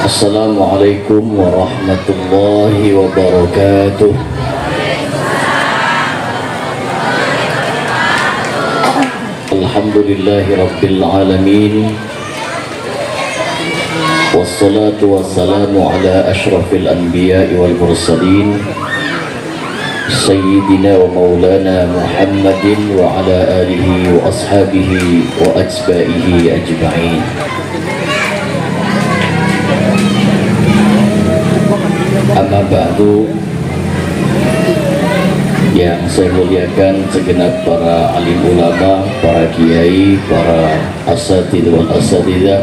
Assalamualaikum warahmatullahi wabarakatuh. Alhamdulillahi rabbil alamin. Wassalatu wassalamu ala ashrafil anbiya'i wal mursalin Sayyidina wa maulana Muhammadin wa ala alihi wa ashabihi wa atba'ihi ajma'in. Amma ba'du, yang saya muliakan segenap para alim ulama, para kiai, para asatidz wal asatidzah,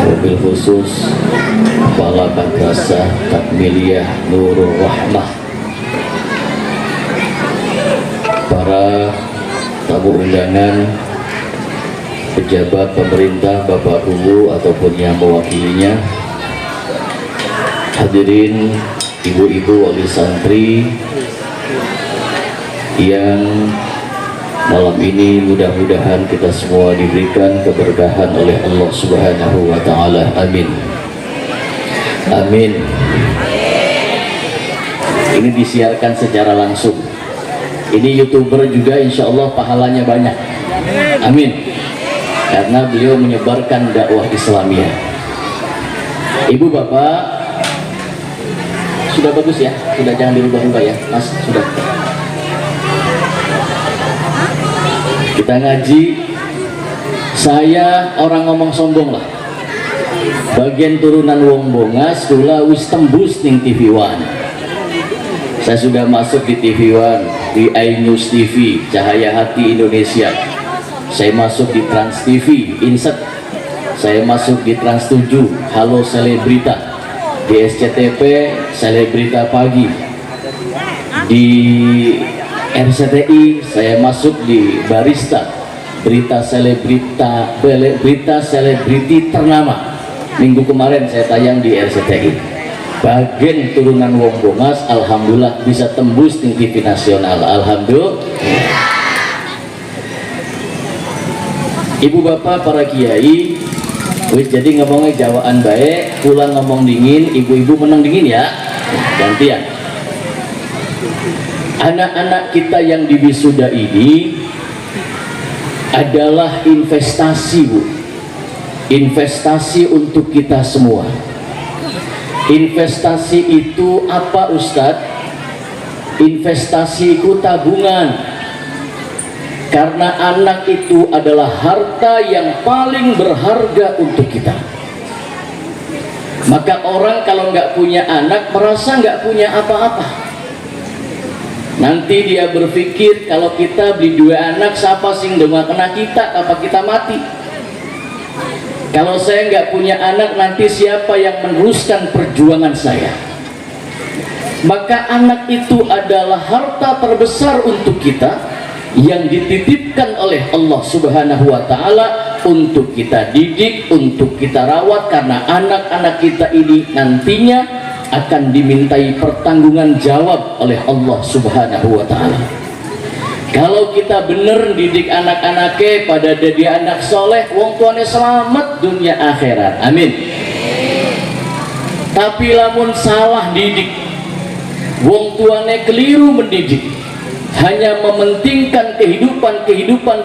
wabil khusus Kepala Madrasah Takmiliyah Nurul Rahmah, para tamu undangan, pejabat pemerintah, Bapak Ibu ataupun yang mewakilinya, hadirin ibu-ibu wali santri yang malam ini mudah-mudahan kita semua diberikan keberkahan oleh Allah Subhanahu wa Ta'ala. Amin. Amin. Ini disiarkan secara langsung. Ini YouTuber juga, insya Allah pahalanya banyak. Amin. Karena beliau menyebarkan dakwah Islamiyah. Ibu bapak, sudah bagus ya, sudah, jangan dirubah-rubah ya Mas, sudah. Kita ngaji, saya orang ngomong sombong lah, bagian turunan wong bongas kula wis tembus ning TV One. Saya sudah masuk di TV One, di iNews TV, Cahaya Hati Indonesia. Saya masuk di Trans TV, Inset. Saya masuk di Trans 7, Halo Selebrita. Di SCTV, Selebrita Pagi. Di RCTI saya masuk di Barista, berita selebriti ternama. Minggu kemarin saya tayang di RCTI. Bagian turunan wong bongas, alhamdulillah bisa tembus di TV nasional. Alhamdulillah. Ibu bapak para kiai, wis jadi ngomongnya jawaan baik, pulang ngomong dingin, ibu-ibu menang dingin ya, gantian. Anak-anak kita yang di wisuda ini adalah investasi, Bu. Investasi untuk kita semua. Investasi itu apa, Ustadz? Investasi itu tabungan. Karena anak itu adalah harta yang paling berharga untuk kita. Maka orang kalau nggak punya anak merasa nggak punya apa-apa. Nanti dia berpikir kalau kita beli 2 anak, siapa sih nggak kena kita apa kita mati? Kalau saya nggak punya anak, nanti siapa yang meneruskan perjuangan saya? Maka anak itu adalah harta terbesar untuk kita yang dititipkan oleh Allah Subhanahu wa Ta'ala untuk kita didik, untuk kita rawat, karena anak-anak kita ini nantinya akan dimintai pertanggungan jawab oleh Allah Subhanahu wa Ta'ala. Kalau kita bener didik anak-anaknya pada jadi anak soleh, wong tuane selamat dunia akhirat. Amin. Tapi lamun salah didik, wong tuane keliru mendidik, hanya mementingkan kehidupan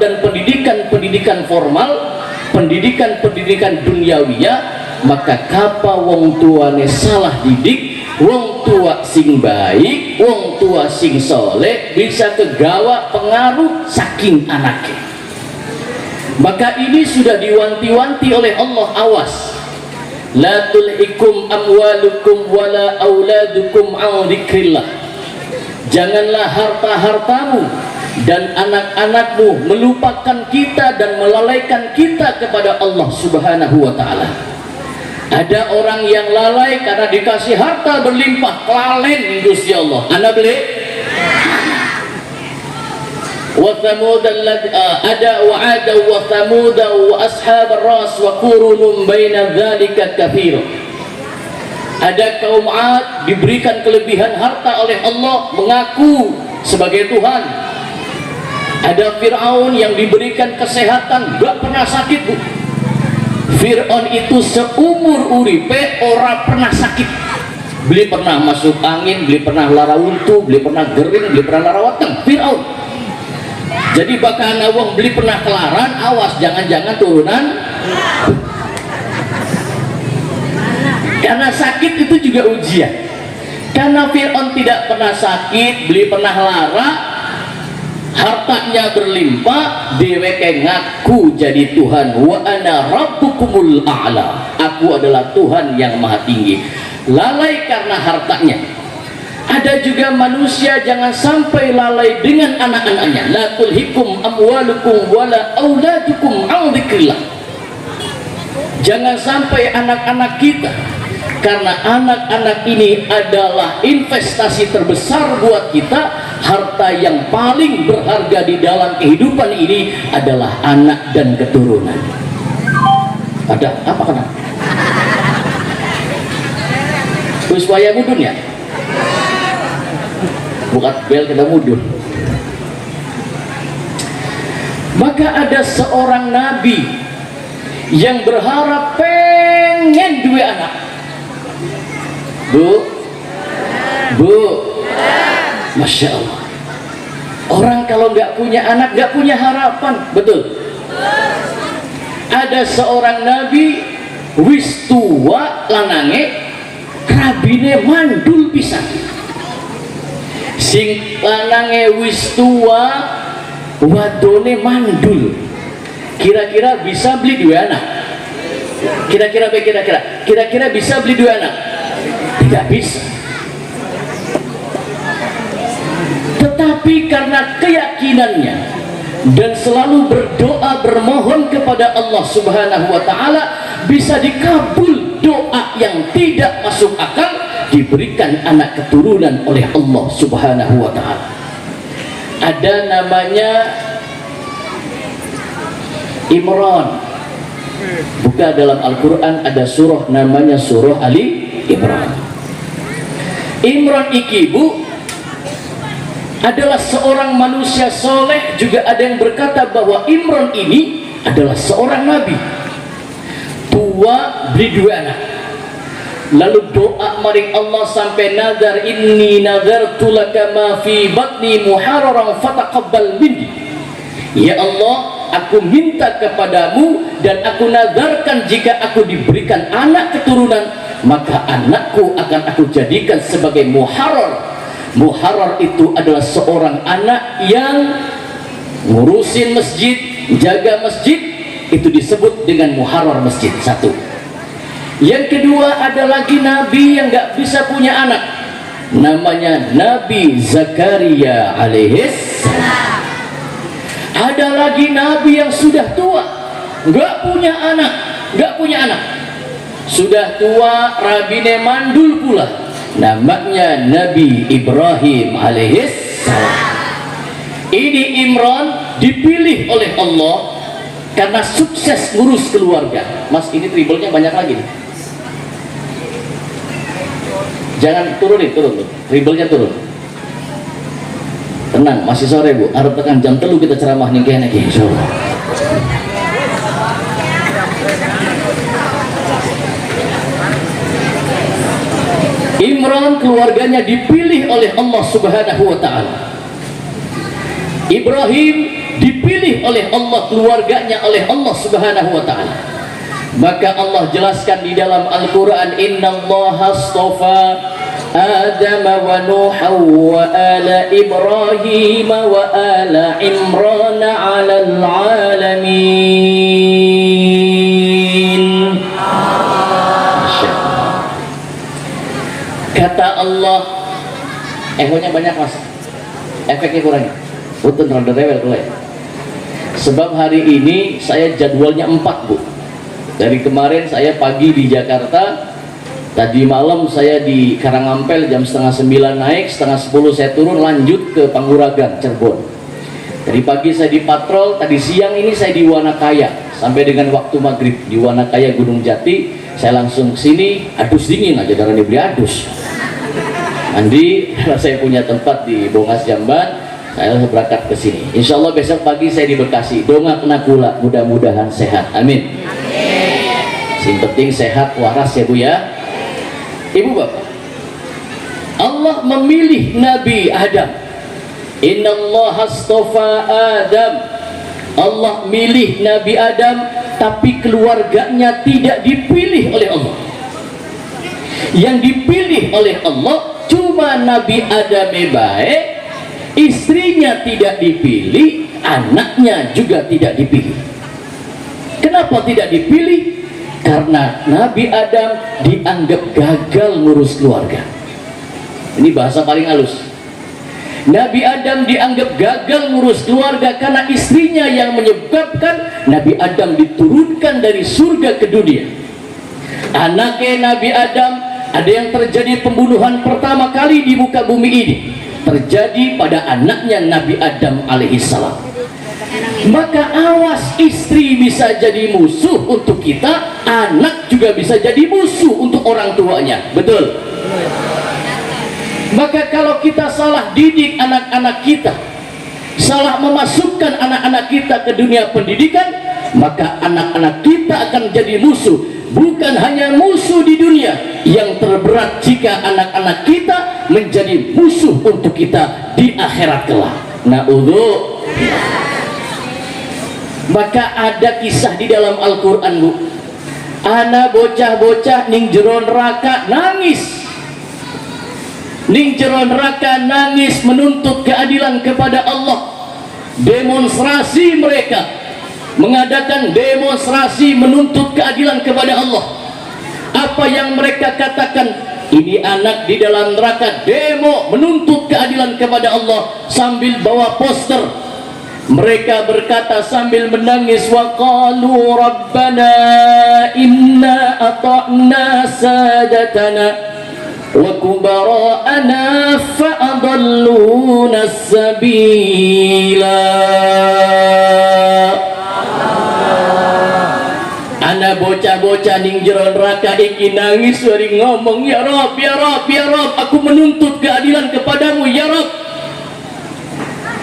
dan pendidikan formal, pendidikan duniawiyah, maka kapa wong tuane salah didik, wong tua sing baik, wong tua sing soleh bisa kegawa pengaruh saking anaknya. Maka ini sudah diwanti-wanti oleh Allah, awas, la tulhikum amwalukum wala auladukum an dzikrillah. Janganlah harta-hartamu dan anak-anakmu melupakan kita dan melalaikan kita kepada Allah Subhanahu wa Ta'ala. Ada orang yang lalai karena dikasih harta berlimpah, kelalen Gusti Allah. Anda beli? Wa thamud ada wa ada wa thamud wa ashab ar-ras wa qurunun baina dzalika katsir. Ada kaum Ad diberikan kelebihan harta oleh Allah, mengaku sebagai Tuhan. Ada Fir'aun yang diberikan kesehatan, gak pernah sakit, Bu. Fir'aun itu seumur uripe ora pernah sakit. Beli pernah masuk angin, beli pernah lara untu, beli pernah gering, beli pernah lara wateng. Fir'aun. Jadi bakal nawang beli pernah kelaran, awas jangan-jangan turunan. Karena sakit itu juga ujian. Karena Fir'aun tidak pernah sakit, beli pernah lara, hartanya berlimpah, deweke ngaku jadi Tuhan. Wa ana rabbukumul a'la, aku adalah Tuhan yang maha tinggi. Lalai karena hartanya. Ada juga manusia jangan sampai lalai dengan anak-anaknya. La tulhikum amwalukum wala auladukum an dzikrillah. Jangan sampai anak-anak kita, karena anak-anak ini adalah investasi terbesar buat kita. Harta yang paling berharga di dalam kehidupan ini adalah anak dan keturunan. Ada apa kena? Terus waya mudun ya? Bukan bel kita mudun. Maka ada seorang nabi yang berharap pengen dua anak. Bu, Masya Allah. Orang kalau nggak punya anak nggak punya harapan, betul? Ada seorang nabi wis tua lanange, rabine mandul pisan. Sing lanange wis tua, wadone mandul. Kira-kira bisa beli dua anak? Kira-kira bisa beli dua anak? Tidak bisa. Tetapi karena keyakinannya dan selalu berdoa bermohon kepada Allah Subhanahu wa taala, bisa dikabul doa yang tidak masuk akal, diberikan anak keturunan oleh Allah Subhanahu wa taala. Ada namanya Imran. Buka dalam Al-Qur'an ada surah namanya surah Ali Imran. Imran iki bu adalah seorang manusia soleh. Juga ada yang berkata bahwa Imran ini adalah seorang nabi. Tua beli dua anak, lalu doa maring Allah sampai nazar, inni nazartu laka ma fi batni muharraran fataqabbal minni. Ya Allah, aku minta kepadamu dan aku nazarkan jika aku diberikan anak keturunan, maka anakku akan aku jadikan sebagai muharrar. Muharrar itu adalah seorang anak yang ngurusin masjid, jaga masjid, itu disebut dengan muharrar masjid. Satu. Yang kedua, ada lagi nabi yang nggak bisa punya anak, namanya Nabi Zakaria alaihis salam. Ada lagi nabi yang sudah tua, nggak punya anak, sudah tua, rabine mandul pula, namanya Nabi Ibrahim alaihis salam. Ini Imran dipilih oleh Allah karena sukses ngurus keluarga. Mas, ini tribalnya banyak lagi nih. Jangan turun, tribalnya turun. Tenang, masih sore bu, harap tekan jam 3 kita ceramah nih kayaknya insyaallah. Imran keluarganya dipilih oleh Allah Subhanahu wa taala. Ibrahim dipilih oleh Allah, keluarganya oleh Allah Subhanahu wa taala. Maka Allah jelaskan di dalam Al-Qur'an, innallaha astafa Adam wa Nuh wa ala Ibrahim wa ala Imran 'alal 'alamin. Kata Allah, ehonya banyak mas, efeknya kurang. Betul, rada rewel kalau ya. Sebab hari ini saya jadwalnya 4 bu. Dari kemarin saya pagi di Jakarta, tadi malam saya di Karangampel jam setengah 9 naik, setengah 10 saya turun, lanjut ke Panguragan, Cirebon. Dari pagi saya di patrol, tadi siang ini saya di Wanakaya sampai dengan waktu maghrib di Wanakaya Gunung Jati. Saya langsung ke sini, adus dingin aja, darah dibeli adus. Mandi, karena saya punya tempat di Bongas Jamban, saya berangkat ke sini. Insya Allah besok pagi saya di Bekasi. Dongak nakula, mudah-mudahan sehat. Amin. Yang penting sehat waras ya Bu ya. Ibu bapak, Allah memilih Nabi Adam. Innallaha astafa Adam. Allah milih Nabi Adam, tapi keluarganya tidak dipilih oleh Allah. Yang dipilih oleh Allah cuma Nabi Adam baik, istrinya tidak dipilih, anaknya juga tidak dipilih. Kenapa tidak dipilih? Karena Nabi Adam dianggap gagal ngurus keluarga. Ini bahasa paling halus. Nabi Adam dianggap gagal ngurus keluarga karena istrinya yang menyebabkan Nabi Adam diturunkan dari surga ke dunia. Anaknya Nabi Adam, ada yang terjadi pembunuhan pertama kali di muka bumi ini, terjadi pada anaknya Nabi Adam alaihissalam. Maka awas, istri bisa jadi musuh untuk kita, anak juga bisa jadi musuh untuk orang tuanya. Betul? Maka kalau kita salah didik anak-anak kita, salah memasukkan anak-anak kita ke dunia pendidikan, maka anak-anak kita akan jadi musuh. Bukan hanya musuh di dunia, yang terberat jika anak-anak kita menjadi musuh untuk kita di akhirat kelak. Na'udzu. Maka ada kisah di dalam Al-Quran Bu, ana bocah-bocah ning jero neraka nangis. Ning jero neraka nangis menuntut keadilan kepada Allah. Demonstrasi mereka, mengadakan demonstrasi menuntut keadilan kepada Allah. Apa yang mereka katakan? Ini anak di dalam neraka demo menuntut keadilan kepada Allah sambil bawa poster. Mereka berkata sambil menangis, wa qalu rabbana inna ata'na sadatana wa kubara'ana fa'adalluna sabila. Anak bocah-bocah ning jero neraka iki nangis sering ngomong, ya Rob, ya Rob, ya Rob, aku menuntut keadilan kepadamu ya Rob.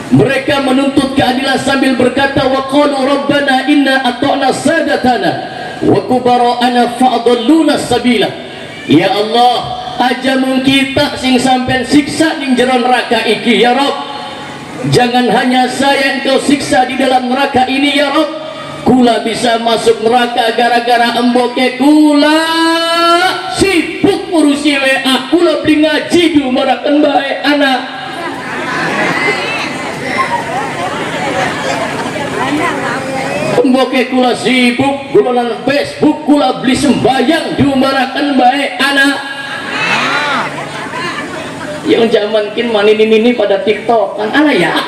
Mereka menuntut keadilan sambil berkata, wa qalu rabbana inna ata'na sadatana wa kubara'ana fa'adalluna sabila. Ya Allah, aja mung kita sing sampean siksa ning jero neraka iki ya Rob. Jangan hanya saya engkau siksa di dalam neraka ini ya Rob. Kula bisa masuk neraka gara-gara emboke kula sibuk ngurusi WA, kula beli ngaji diumarakan baik anak. Emboke kula sibuk, kula nang Facebook, kula beli sembayang diumarakan baik anak. Yang zaman kin manini pada TikTok kan anak ya.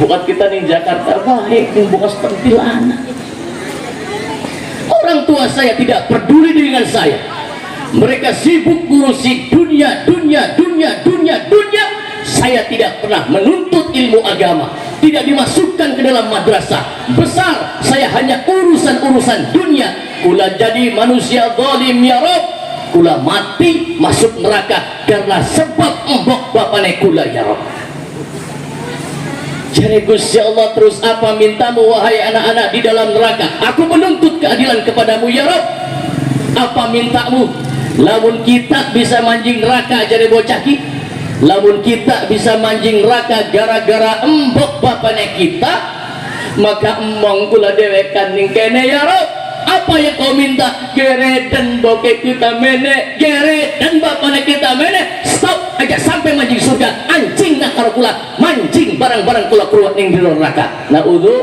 Bukan kita di Jakarta baik, bukan seperti anak. Orang tua saya tidak peduli dengan saya. Mereka sibuk ngurusi dunia, dunia, dunia, dunia, dunia. Saya tidak pernah menuntut ilmu agama, tidak dimasukkan ke dalam madrasah. Besar saya hanya urusan-urusan dunia. Kula jadi manusia zalim ya Rob. Kula mati masuk neraka karena sebab embok bapane kula ya Rob. Jadi Gusti Allah, terus apa mintamu wahai anak-anak di dalam neraka? Aku menuntut keadilan kepadamu ya Rob. Apa mintamu? Lamun kita bisa manjing neraka jadi bocah ki, lamun kita bisa manjing neraka gara-gara embok bapane kita, maka emong kula dewekan ning kene ya Rob. Apa yang kau minta? Gere dan bokeh kita mene, gere dan bapane kita mene. Stop aja sampai manjing surga. Anjing nak karo kula mancing barang-barang kula keluar ning di neraka. Na'udzu.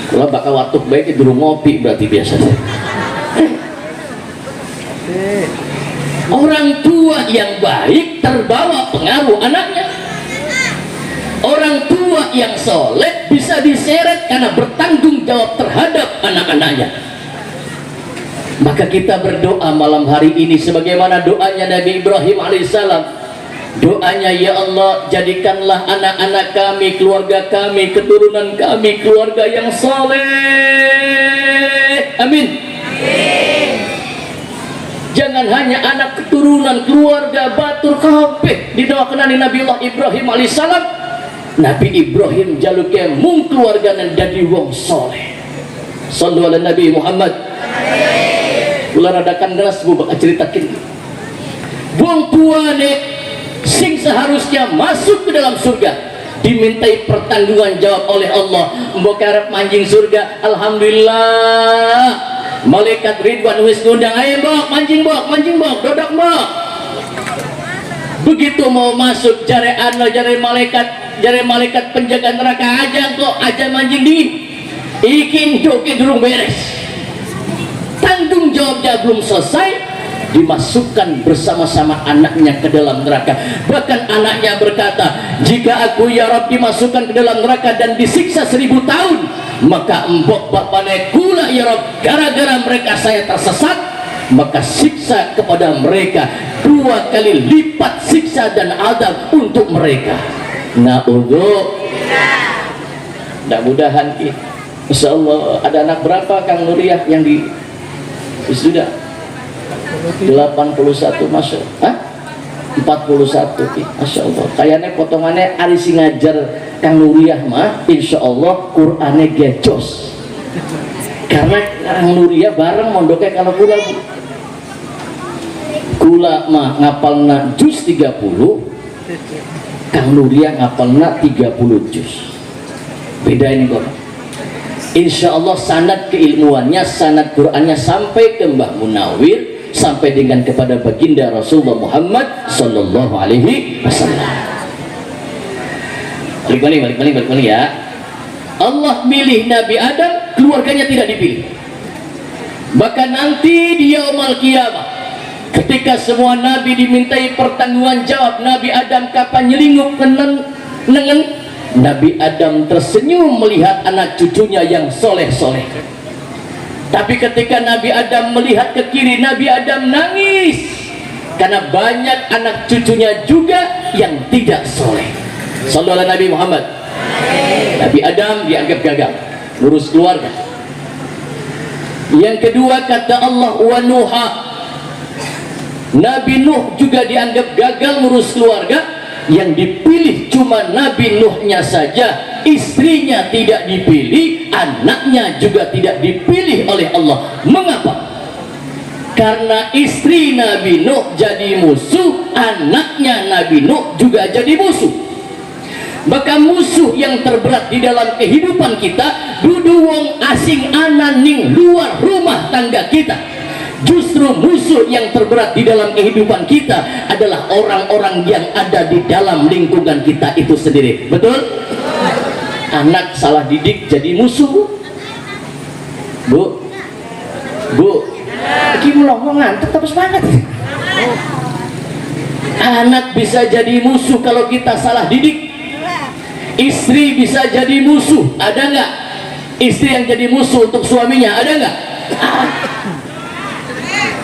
Kula bakal watuk baik dulu ngopi berarti biasa. Orang tua yang baik terbawa pengaruh anaknya. Orang tua yang soleh bisa diseret karena bertanggung jawab terhadap anak-anaknya. Maka kita berdoa malam hari ini sebagaimana doanya Nabi Ibrahim alaihissalam. Doanya, ya Allah, jadikanlah anak-anak kami, keluarga kami, keturunan kami keluarga yang soleh. Amin. Jangan hanya anak, keturunan, keluarga, batur kabeh didoakan oleh Nabiullah Ibrahim alaihissalam. Nabi Ibrahim jaluke mung keluargana dadi wong soleh. Sallu ala Nabi Muhammad. Kula radakan deras bu bakal ceritakin. Wong tuane sing seharusnya masuk ke dalam surga dimintai pertanggungan jawab oleh Allah. Mbok arep manjing surga, alhamdulillah. Malaikat Ridwan wis ngundang, ayo mbok manjing mbok, dodok mbok. Begitu mau masuk jare malaikat penjaga neraka aja manjing dingin. Ikin joki durung beres. Tanggung jawabnya belum selesai, dimasukkan bersama-sama anaknya ke dalam neraka. Bahkan anaknya berkata, jika aku ya Rabb dimasukkan ke dalam neraka dan disiksa 1000 tahun, maka embok bapane kula ya Rabb, gara-gara mereka saya tersesat, maka siksa kepada mereka 2 kali lipat siksa dan azab untuk mereka. Na'udzu. Mudah-mudahan insya Allah. Ada anak berapa Kang Nuriyah yang di sudah 81 masuk, 41, masya Allah. Kayaknya potongannya ari sing ngajar Kang Nuriyah mah, insya Allah Qur'annya gecos. Karena Kang Nuriyah bareng mondoknya kalau kula mah ngapalna juz 30, Kang Nuriyah ngapalna 30 juz. Beda ini kok. Insya Allah sanad keilmuannya, sanad Qur'annya sampai ke Mbah Munawir, sampai dengan kepada baginda Rasulullah Muhammad Sallallahu Alaihi Wasallam. Balik ya. Allah milih Nabi Adam, keluarganya tidak dipilih. Bahkan nanti di yaumul qiyamah, ketika semua nabi dimintai pertanggungan jawab, Nabi Adam kapan nyelingup nengen, Nabi Adam tersenyum melihat anak cucunya yang soleh-soleh. Tapi ketika Nabi Adam melihat ke kiri, Nabi Adam nangis karena banyak anak cucunya juga yang tidak soleh. Sallallahu alaihi Nabi Muhammad. Nabi Adam dianggap gagal ngurus keluarga. Yang kedua kata Allah, wa Nuha, Nabi Nuh juga dianggap gagal ngurus keluarga. Yang dipilih cuma Nabi Nuhnya saja, istrinya tidak dipilih, anaknya juga tidak dipilih oleh Allah. Mengapa? Karena istri Nabi Nuh jadi musuh, anaknya Nabi Nuh juga jadi musuh. Maka musuh yang terberat di dalam kehidupan kita dudu wong asing ananing luar rumah tangga kita. Justru musuh yang terberat di dalam kehidupan kita adalah orang-orang yang ada di dalam lingkungan kita itu sendiri. Betul? Anak salah didik jadi musuh. Bu, iki ngomong ngantuk tapi semangat. Anak bisa jadi musuh kalau kita salah didik. Istri bisa jadi musuh. Ada nggak istri yang jadi musuh untuk suaminya? Ada nggak?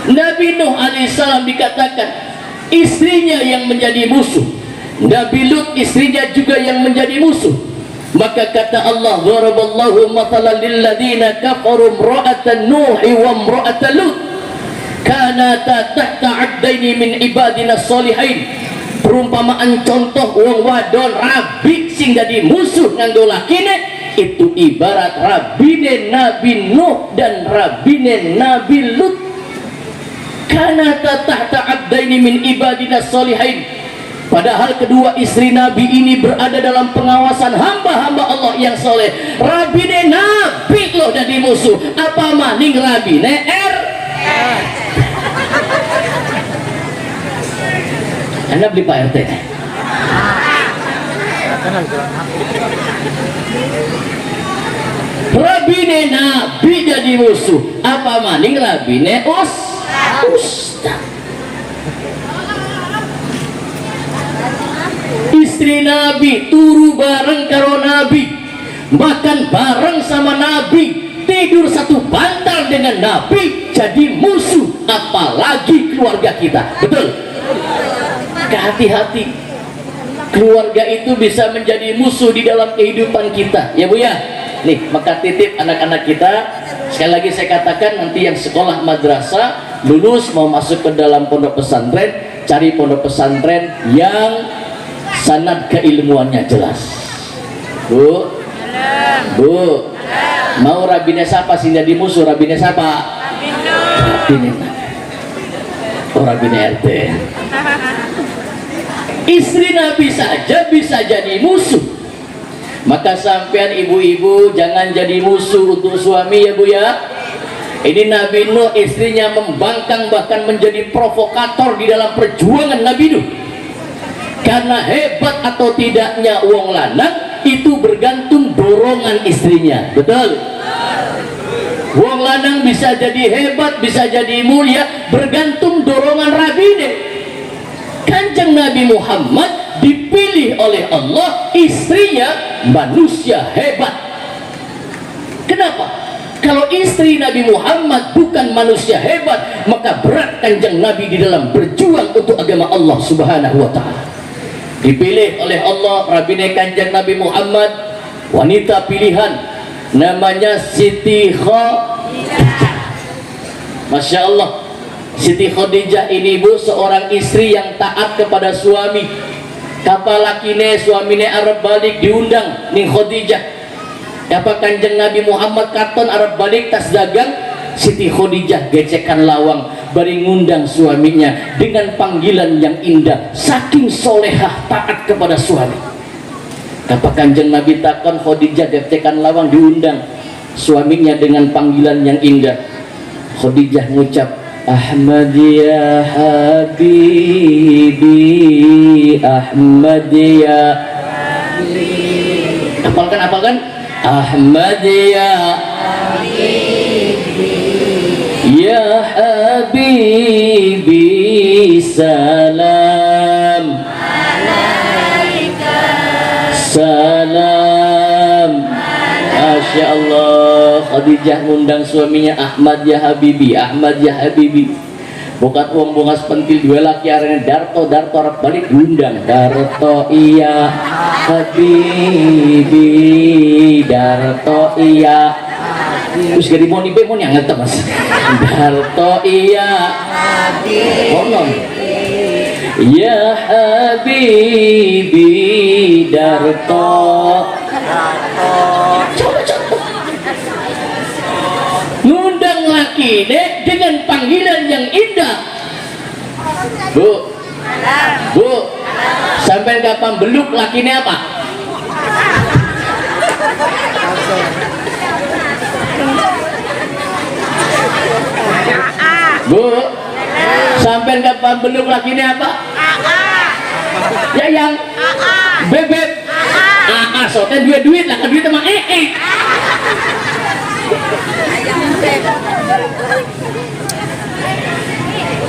Nabi Nuh alaihissalam dikatakan istrinya yang menjadi musuh. Nabi Lut istrinya juga yang menjadi musuh. Maka kata Allah, daraballahu mathalan lil ladzina kafaru imra'atan Nuh wa imra'atan Lut kanata tahta 'abdaini min ibadina shalihin. Perumpamaan contoh wong wadon rabi sing dadi musuh nganggo lakine itu ibarat rabine Nabi Nuh dan rabine Nabi Lut. Kanata tahta abdaini min ibadina sholihin. Padahal kedua istri Nabi ini berada dalam pengawasan hamba-hamba Allah yang soleh. Rabine Nabi loh jadi musuh. Apa maning rabine Anda beli Pak RT. Rabine Nabi jadi musuh. Apa maning rabine Ustaz. Istri Nabi turu bareng karo Nabi, makan bareng sama Nabi, tidur satu bantal dengan Nabi, jadi musuh apalagi keluarga kita. Betul? Hati-hati, keluarga itu bisa menjadi musuh di dalam kehidupan kita ya Bu ya. Nih, maka titip anak-anak kita. Sekali lagi saya katakan, nanti yang sekolah madrasah lulus mau masuk ke dalam pondok pesantren, cari pondok pesantren yang sanad keilmuannya jelas. Bu, Bu, mau rabine siapa sih jadi musuh? Rabine siapa? Rabine, oh rabine RT. Istri Nabi saja bisa jadi musuh, maka sampean ibu-ibu jangan jadi musuh untuk suami ya Bu ya. Ini Nabi Nuh istrinya membangkang bahkan menjadi provokator di dalam perjuangan Nabi Nuh. Karena hebat atau tidaknya wong lanang itu bergantung dorongan istrinya, betul? Wong lanang bisa jadi hebat, bisa jadi mulia bergantung dorongan rabine. Kanjeng Nabi Muhammad dipilih oleh Allah, istrinya manusia hebat. Kenapa? Kalau istri Nabi Muhammad bukan manusia hebat, maka berat Kanjeng Nabi di dalam berjuang untuk agama Allah Subhanahu wa Ta'ala. Dipilih oleh Allah rabine Kanjeng Nabi Muhammad, wanita pilihan, namanya Siti Khadijah. Masya Allah, Siti Khadijah ini Bu seorang istri yang taat kepada suami. Kapal lakine suamine arep balik diundang ning Khadijah. Apa Kanjeng Nabi Muhammad katon arep balik tas dagang, Siti Khadijah gecekan lawang bari ngundang suaminya dengan panggilan yang indah, saking solehah taat kepada suami. Apa Kanjeng Nabi takon Khadijah gecekan lawang diundang suaminya dengan panggilan yang indah. Khadijah ngucap, Ahmad ya Habibi, Ahmad ya Habibi. Apalkan Ahmad ya Habibi, ya Habibi, salam alaika, salam. Masya Allah, Khadijah ngundang suaminya Ahmad ya Habibi, Ahmad ya Habibi. Bukan uang bungas pentil dua laki arena Darto harap balik diundang Darto iya Habibi, Darto iya. Terus gak dimoni be yang ngerti mas. Darto iya Habibi, ya Habibi, Darto. Ngundang laki deh dengan panggilan yang indah. Bu, Bu, sampai kapan beluk lakinya apa? Bu, sampai kapan beluk lakinya apa? Ya yang bebek. Soalnya duit lah, duit sama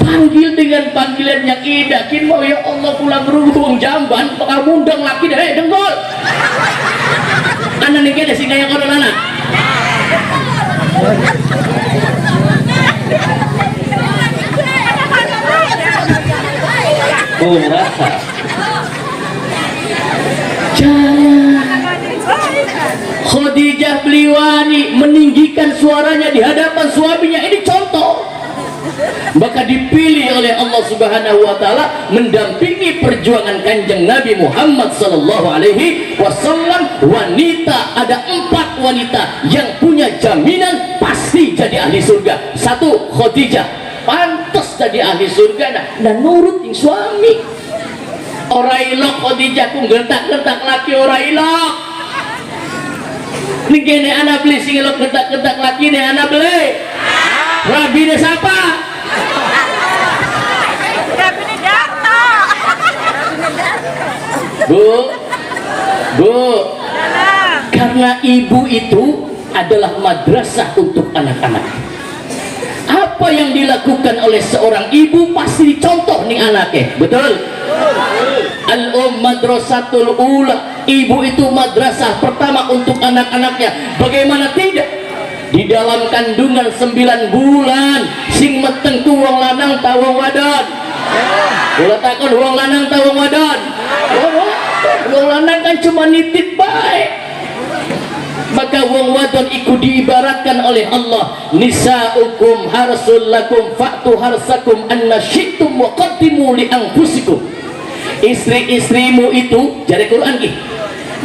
panggil dengan panggilan yang indah. Kin mau ya Allah pulang berhubung jamban bakal mundang laki deh denggol anak nih kayaknya singa yang kodoh anak oh rasa Khadijah beliwani meninggikan suaranya di hadapan suaminya. Ini contoh. Maka dipilih oleh Allah Subhanahu wa Ta'ala mendampingi perjuangan Kanjeng Nabi Muhammad sallallahu alaihi wasallam. Wanita, ada 4 wanita yang punya jaminan pasti jadi ahli surga. 1, Khadijah, pantas jadi ahli surga dan nurut yang suami. Ora ilok Khadijah ku gertak-gertak laki ora ilok. Ning kene anak beli sing ilok gertak-gertak laki ne anak beli. Rabine siapa? Rabine Darto. Bu, karena ibu itu adalah madrasah untuk anak-anak. Apa yang dilakukan oleh seorang ibu pasti dicontoh nih anaknya, betul? Madrasatul ula, ibu itu madrasah pertama untuk anak-anaknya. Bagaimana tidak? Di dalam kandungan 9 bulan sing meteng ku wong lanang ta wong wadon. Kula takon wong lanang ta wong wadon. Wong lanang kan cuma nitip baik. Maka wong wadon iku diibaratkan oleh Allah, nisaukum harsul lakum fa'tu harsakum anna syi'tum wa qaddimu li anfusikum. Istri-istrimu itu, jari Quran ki,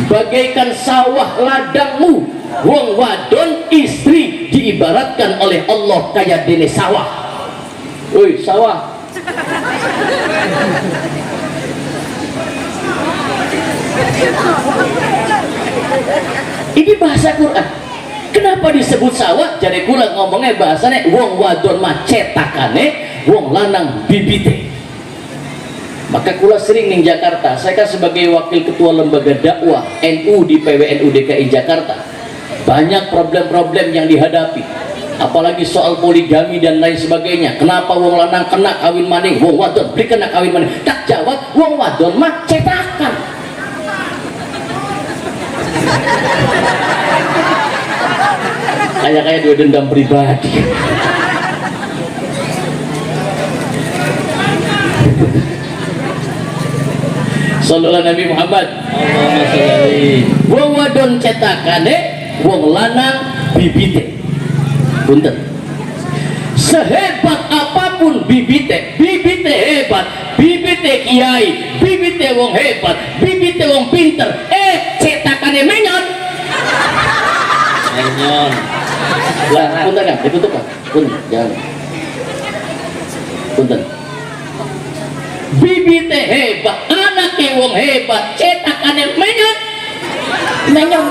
bagaikan sawah ladangmu. Wong wadon istri diibaratkan oleh Allah kayak dene sawah. Woi sawah. Ini bahasa Quran. Kenapa disebut sawah? Jadi kula ngomongnya bahasanya wong wadon mah cetakane, wong lanang bibite. Maka kula sering ning Jakarta, saya kan sebagai wakil ketua lembaga dakwah NU di PWNU DKI Jakarta, banyak problem-problem yang dihadapi, apalagi soal poligami dan lain sebagainya. Kenapa wong lanang kena kawin maning, wong wadon beli kena kawin maning? Tak jawab, wong wadon mah cetakan. Kayak dia dendam pribadi. Sallallahu Nabi Muhammad. Wong wadon cetakane, wong lanang bibite. Punten. Sehebat apapun bibite, bibite hebat, bibite kiai, bibite wong hebat, bibite wong pinter, cetakane menyon. Menyon. Lah, punten kan, ditutup kan? Punten, jangan. Punten. Bibite hebat, anake wong hebat, cetakane menyon. Menyon.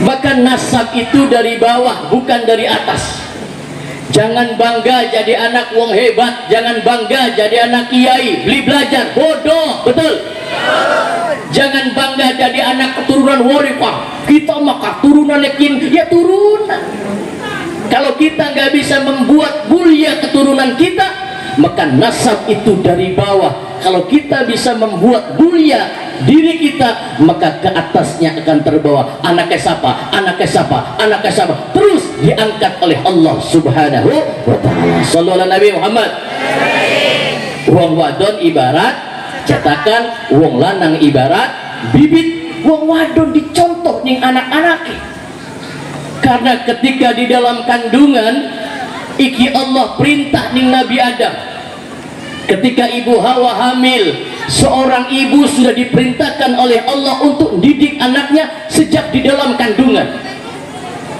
Maka nasab itu dari bawah, bukan dari atas. Jangan bangga jadi anak wong hebat, jangan bangga jadi anak kiai, beli belajar, bodoh, betul? Jangan bangga jadi anak keturunan warifah. Kita mah keturunan yakin, ya turunan. Kalau kita nggak bisa membuat mulia keturunan kita, maka nasab itu dari bawah. Kalau kita bisa membuat mulia diri kita, maka ke atasnya akan terbawa. Anaknya siapa? Anaknya siapa? Anaknya siapa? Terus diangkat oleh Allah Subhanahu wa ta'ala. Sallallahu Nabi Muhammad. Wong wadon ibarat cetakan, wong lanang ibarat bibit. Wong wadon dicontoh ning anak-anake. Karena ketika di dalam kandungan iki Allah perintah ning Nabi Adam. Ketika ibu Hawa hamil, seorang ibu sudah diperintahkan oleh Allah untuk didik anaknya sejak di dalam kandungan.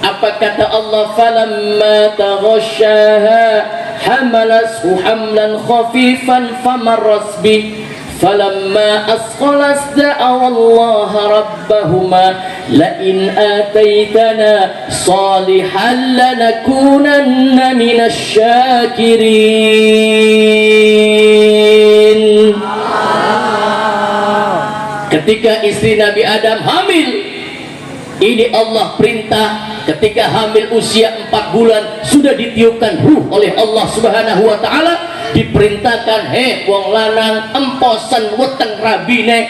Apa kata Allah? Falamma taghasyaha hamalathu hamlan khafifan famarras bih falamma asqalas da'a Allah rabbahuma la in ataitana salihan lanakunanna minasy syakirin. Ketika istri Nabi Adam hamil, ini Allah perintah. Ketika hamil usia 4 bulan sudah ditiupkan ruh oleh Allah Subhanahu wa ta'ala, diperintahkan, wong lanang emposan weteng rabine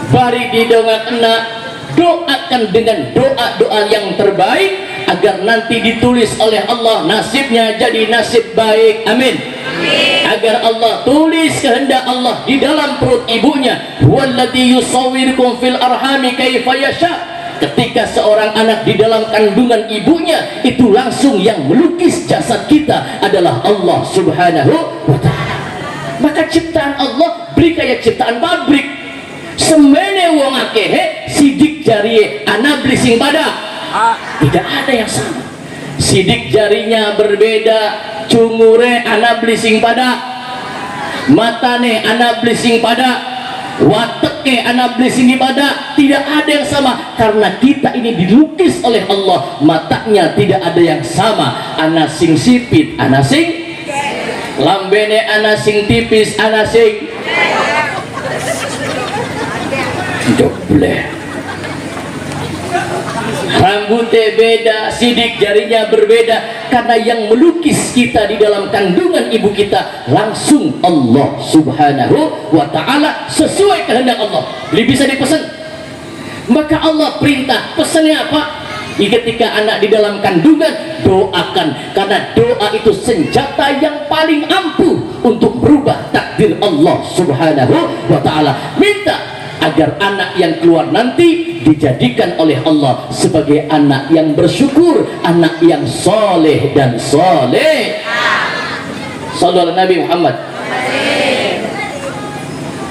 bari didongakna, doakan dengan doa-doa yang terbaik agar nanti ditulis oleh Allah nasibnya jadi nasib baik. Amin. Agar Allah tulis kehendak Allah di dalam perut ibunya. Huwallazi yusawwirukum fil arhami kaifa yasha. Ketika seorang anak di dalam kandungan ibunya, itu langsung yang melukis jasad kita adalah Allah Subhanahu wa ta'ala. Maka ciptaan Allah beri kayak ciptaan pabrik. Semene wong akeh sidik jari ana beli sing pada. Tidak ada yang sama. Sidik jarinya berbeda, cungure ana beli sing pada, matane ana beli sing pada, wateke anak beli sini pada. Tidak ada yang sama, karena kita ini dilukis oleh Allah. Matanya tidak ada yang sama. Anak sing sipit, anak sing lambene, anak sing tipis, anak sing jobleh. Rambutnya beda, sidik jarinya berbeda, karena yang melukis kita di dalam kandungan ibu kita langsung Allah Subhanahu wa ta'ala sesuai kehendak Allah. Beli bisa dipesan. Maka Allah perintah, pesannya apa? Ketika anak di dalam kandungan, doakan, karena doa itu senjata yang paling ampuh untuk berubah takdir Allah Subhanahu wa ta'ala. Minta agar anak yang keluar nanti dijadikan oleh Allah sebagai anak yang bersyukur, anak yang soleh dan soleh. Sallallahu Nabi Muhammad.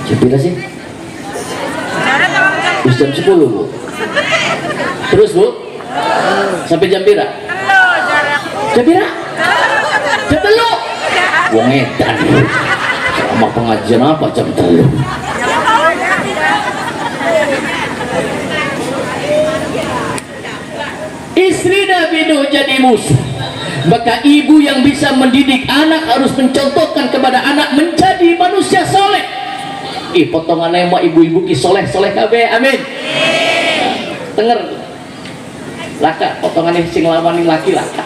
Jam berapa sih? Jam 10 Bu. Terus Bu? Sampai jam berapa? Jam berapa? Jam 3. Wong edan. Sama pengajian apa jam 3? Istri Nabi Nuh jadi musuh. Maka ibu yang bisa mendidik anak harus mencontohkan kepada anak menjadi manusia soleh. Potongannya mah ibu-ibu ki soleh kabeh, amin. Denger laka potongannya sing lawaning laki laka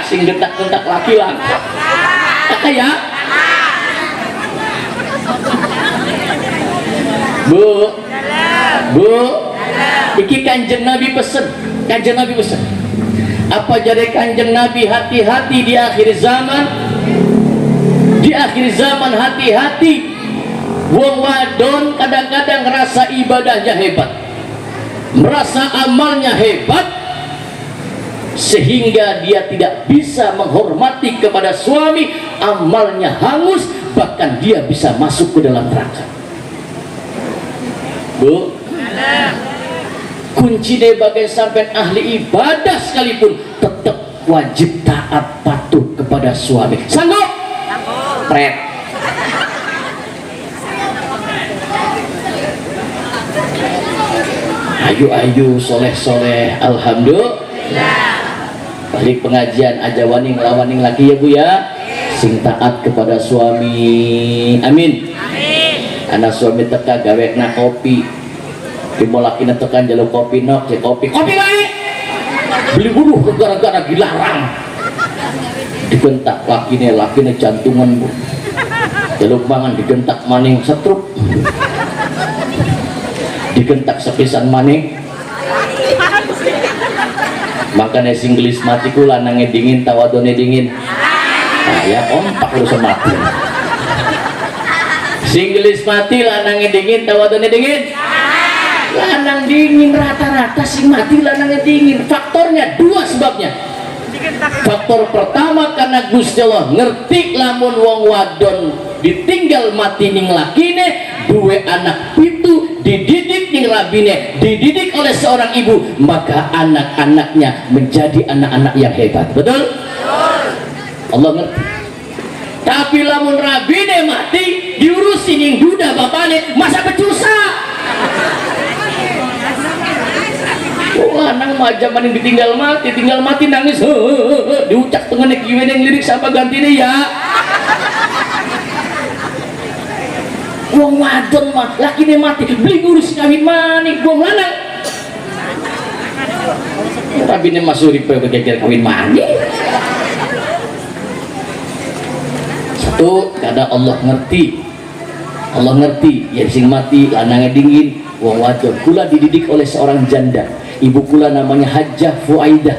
sing gentak laki laka ya Bu iki kanjeng Nabi pesen apa jadi kanjeng Nabi hati-hati di akhir zaman hati-hati. Wong wadon kadang-kadang ngerasa ibadahnya hebat, merasa amalnya hebat, sehingga dia tidak bisa menghormati kepada suami, amalnya hangus, bahkan dia bisa masuk ke dalam neraka. Bu, kunci deh bagai sampai ahli ibadah sekalipun tetap wajib taat patuh kepada suami. Sanggup? Pret. Ayu soleh alhamdulillah. Balik pengajian aja waning lawaning lagi ya Bu ya, sing taat kepada suami, amin. Anak suami teka gawekna kopi dimolakina tekan jalur kopi nok kopi baik beli buruh gara-gara dilarang, digentak lakine jantungan Bu, jalur mangan digentak maning setruk, digentak sepisan maning, makanya singgelis mati kula nange dingin tawadone dingin. Ya ompak harus mati. Singgelis mati lanangnya dingin tawadone dingin. Lanang dingin rata-rata sing mati lanangnya dingin. Faktornya dua sebabnya. Faktor pertama karena Gusti Allah ngerti lamun wong wadon ditinggal mati ning lakine, duwe anak pitu dididik ning rabine, dididik oleh seorang ibu, maka anak-anaknya menjadi anak-anak yang hebat. Betul? Allah ngerti. Tapi lamun rabine mati diurusi ning duda bapane, masa becusa. Lanang mah zaman ditinggal mati nangis diucap tengah nek kieu yang lirik siapa gantine ya. Wong wadon mah lakine mati beli ngurus kawin manik wong lanang. Rabine masuri begeger kawin manik. Satu kada Allah ngerti ya sing mati lanangnya dingin wong wadon. Kula dididik oleh seorang janda, ibu kula namanya Hajjah Fuaidah,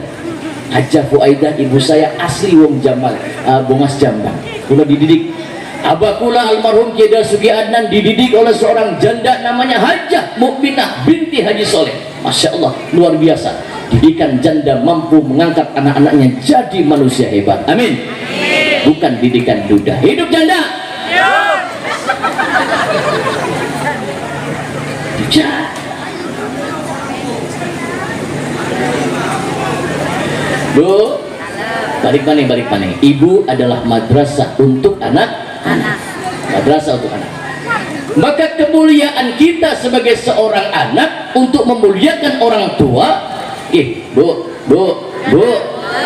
ibu saya asli wong Jamal, Bongas Jambang. Kula dididik. Abah kula almarhum Kiai Dasuki Adnan dididik oleh seorang janda namanya Hajjah Mukminah binti Haji Soleh. Masya Allah, luar biasa. Didikan janda mampu mengangkat anak-anaknya jadi manusia hebat. Amin. Bukan didikan duda. Hidup janda. Bu, balik mana? Ibu adalah madrasah untuk anak. Madrasah untuk anak. Maka kemuliaan kita sebagai seorang anak untuk memuliakan orang tua. Bu.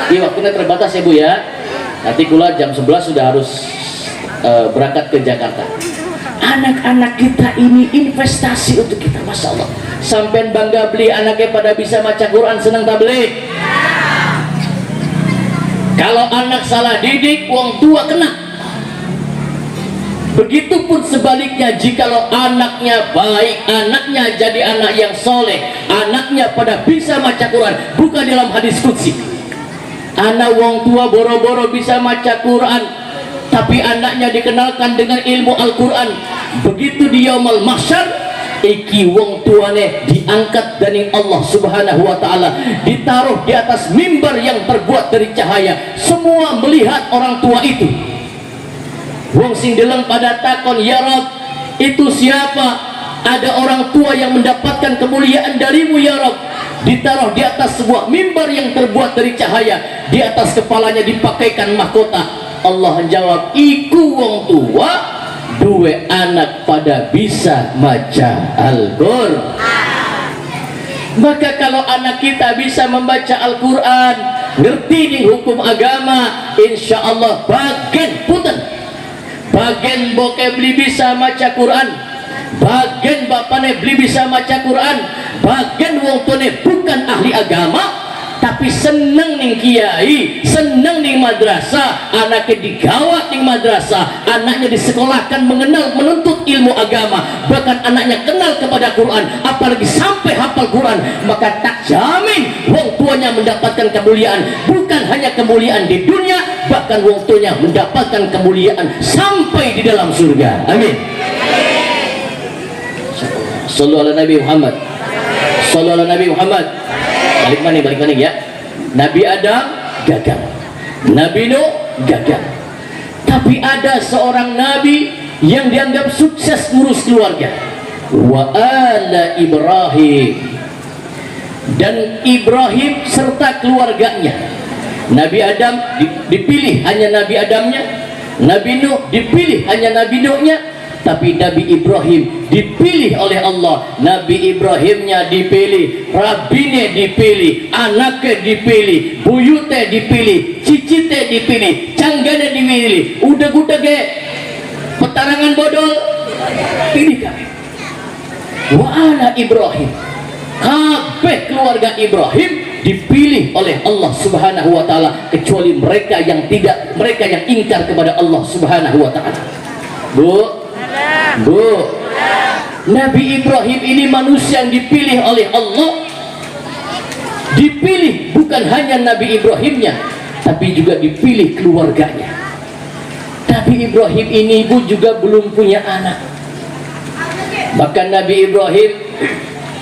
Waktunya terbatas ya Bu ya. Nanti kula jam 11 sudah harus berangkat ke Jakarta. Anak-anak kita ini investasi untuk kita, Masya Allah. Sampai bangga beli anaknya pada bisa baca Quran, senang tak beli? Kalau anak salah didik, wong tua kena. Begitupun sebaliknya, jikalau anaknya baik, anaknya jadi anak yang soleh, anaknya pada bisa baca Quran. Bukan dalam hadis qudsi, anak wong tua boro-boro bisa baca Quran, tapi anaknya dikenalkan dengan ilmu Al-Quran. Begitu di yaumul mahsyar, iki wong tuane diangkat dari Allah Subhanahu wa ta'ala, ditaruh di atas mimbar yang terbuat dari cahaya. Semua melihat orang tua itu. Wong sing deleng pada takon, ya Rob, itu siapa? Ada orang tua yang mendapatkan kemuliaan darimu ya Rob. Ditaruh di atas sebuah mimbar yang terbuat dari cahaya, di atas kepalanya dipakaikan mahkota. Allah jawab, iku wong tua duwe anak pada bisa maca Al-Qur'an. Maka kalau anak kita bisa membaca Al-Quran, ngerti nih hukum agama, insya Allah bagian punten, bagian bokeh beli bisa maca Quran, bagian bapaknya beli bisa maca Quran, bagian wong tuane bukan ahli agama tapi seneng ning kiai, seneng ning madrasah, anaknya digawat ning madrasah, anaknya disekolahkan mengenal menuntut ilmu agama, bahkan anaknya kenal kepada Quran, apalagi sampai hafal Quran, maka tak jamin wong tuanya mendapatkan kemuliaan, bukan hanya kemuliaan di dunia, bahkan wong tuanya mendapatkan kemuliaan sampai di dalam surga. Amin. Sallu ala Nabi Muhammad. Sallu ala Nabi Muhammad. Balik mana ya? Nabi Adam gagal, Nabi Nuh gagal, tapi ada seorang nabi yang dianggap sukses ngurus keluarga, wa ala Ibrahim, dan Ibrahim serta keluarganya. Nabi Adam dipilih hanya Nabi Adamnya, Nabi Nuh dipilih hanya Nabi Nuhnya, tapi Nabi Ibrahim dipilih oleh Allah. Nabi Ibrahimnya dipilih, rabine dipilih, anaknya dipilih, buyute dipilih, cicite dipilih, canggane dipilih, udah ge petarangan bodol pilih kami. Wa ala Ibrahim, kabeh keluarga Ibrahim dipilih oleh Allah Subhanahu wa taala, kecuali mereka yang ingkar kepada Allah Subhanahu wa taala. Bu, Nabi Ibrahim ini manusia yang dipilih oleh Allah. Dipilih bukan hanya Nabi Ibrahimnya, tapi juga dipilih keluarganya. Nabi Ibrahim ini ibu juga belum punya anak. Maka Nabi Ibrahim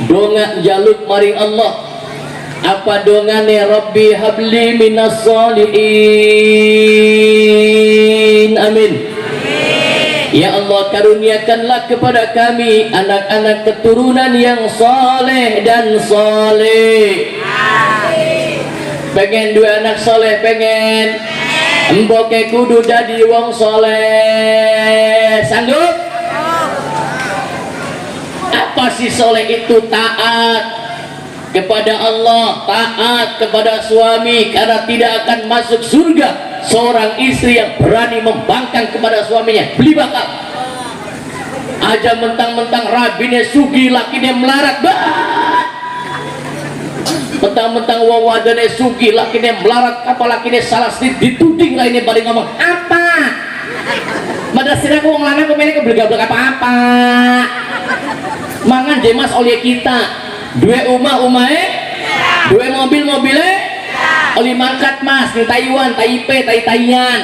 donga jaluk maring Allah. Apa dongane? Rabbi habli minas solihin. Amin. Ya Allah, karuniakanlah kepada kami anak-anak keturunan yang soleh dan soleh. Pengen dua anak soleh, pengen emboke kudu dadi wong soleh. Sanggup? Apa sih soleh itu? Taat kepada Allah, taat kepada suami, karena tidak akan masuk surga seorang istri yang berani membangkang kepada suaminya. Beli bakal aja mentang-mentang rabine sugi, lakinya melarat banget. Mentang-mentang wawadane sugi, lakinya melarat, apa lakinya salah sedikit dituding lainnya balik ngomong apa? Madrasah aku wong lanang kok mene keblek-blek apa-apa. Mangan jemas oleh kita. Dua umahe, dua mobilnya, oli mangkat mas di Taiwan, Taipei, Taiyan.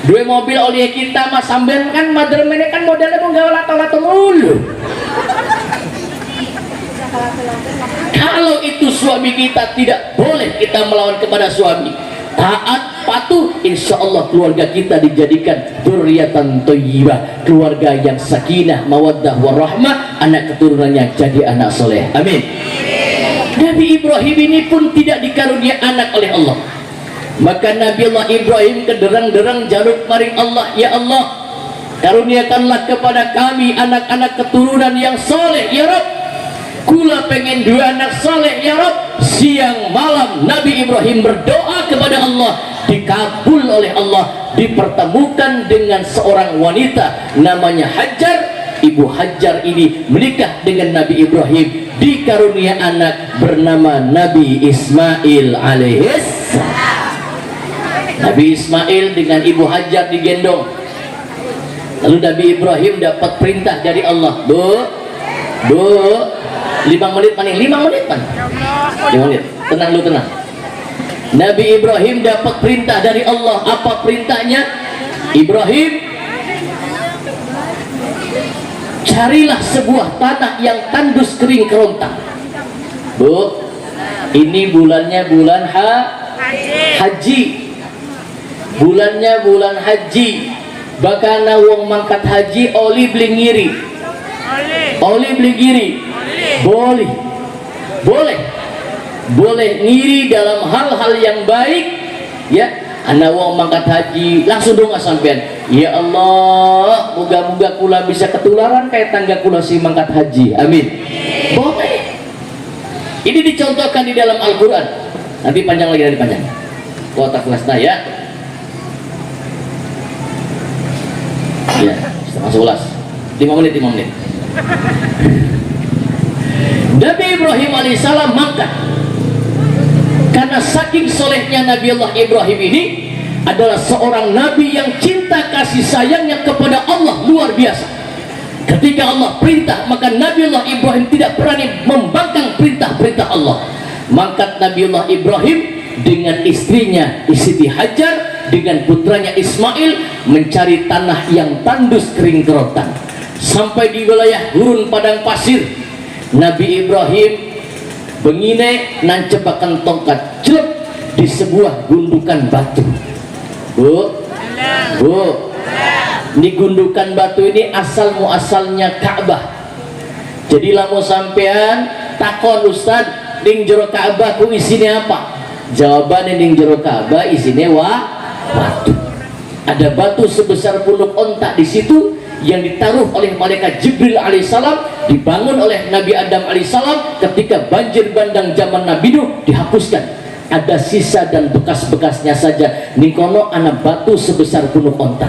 Dua mobil oli kita mas sambil kan madermene kan modelnya mau gawe lato-lato mulu. Kalau itu suami kita, tidak boleh kita melawan kepada suami. Taat, patuh, insya Allah keluarga kita dijadikan dzurriatan thayyibah, keluarga yang sakinah, mawaddah, warahmah, anak keturunannya jadi anak soleh. Amin. Nabi Ibrahim ini pun tidak dikarunia anak oleh Allah. Maka Nabi Allah Ibrahim kederang-derang jaluk maring Allah, ya Allah, karuniakanlah kepada kami anak-anak keturunan yang soleh ya Rabb. Kula pengen dua anak soleh ya Rabb. Siang malam Nabi Ibrahim berdoa kepada Allah, dikabul oleh Allah, dipertemukan dengan seorang wanita namanya Hajar. Ibu Hajar ini menikah dengan Nabi Ibrahim, dikarunia anak bernama Nabi Ismail alaihissalam. Nabi Ismail dengan Ibu Hajar digendong. Lalu Nabi Ibrahim dapat perintah dari Allah, Bu, 5 menit maning, 5 menit man. 5 menit. Tenang lu, tenang. Nabi Ibrahim dapat perintah dari Allah. Apa perintahnya? Ibrahim, carilah sebuah tanah yang tandus kering kerontang. Bu, ini bulannya bulan haji. bulannya bulan haji, bahkan wong mangkat haji oli beli ngiri, oli beli ngiri, boleh ngiri dalam hal-hal yang baik ya. Ana wong mangkat haji langsung dong sampean, ya Allah moga-moga kula bisa ketularan kayak tangga kula si mangkat haji, amin. Boleh. Ini dicontohkan di dalam Al-Quran. Nanti panjang lagi, dari panjang kuota kelasnya ya. Ya, setengah 11, 5 menit. Nabi Ibrahim alaihissalam mangkat karena saking solehnya Nabi Allah Ibrahim ini adalah seorang nabi yang cinta kasih sayangnya kepada Allah luar biasa. Ketika Allah perintah, maka Nabi Allah Ibrahim tidak berani membangkang perintah-perintah Allah. Mangkat Nabi Allah Ibrahim dengan istrinya Siti Hajar, dengan putranya Ismail mencari tanah yang tandus kering kerontang. Sampai di wilayah gurun padang pasir, Nabi Ibrahim bengine nancepakan tongkat jelek di sebuah gundukan batu. Bu, ini gundukan batu ini asal muasalnya Ka'bah. Jadi lamu sampean takon Ustad, ding jero Ka'bah ku isinya apa? Jawabannya ding jero Ka'bah isinya batu. Ada batu sebesar punduk onta di situ yang ditaruh oleh malaikat Jibril alaihissalam, dibangun oleh Nabi Adam alaihissalam ketika banjir bandang zaman Nabi Nuh dihapuskan. Ada sisa dan bekas-bekasnya saja. Nikono anak batu sebesar punduk onta.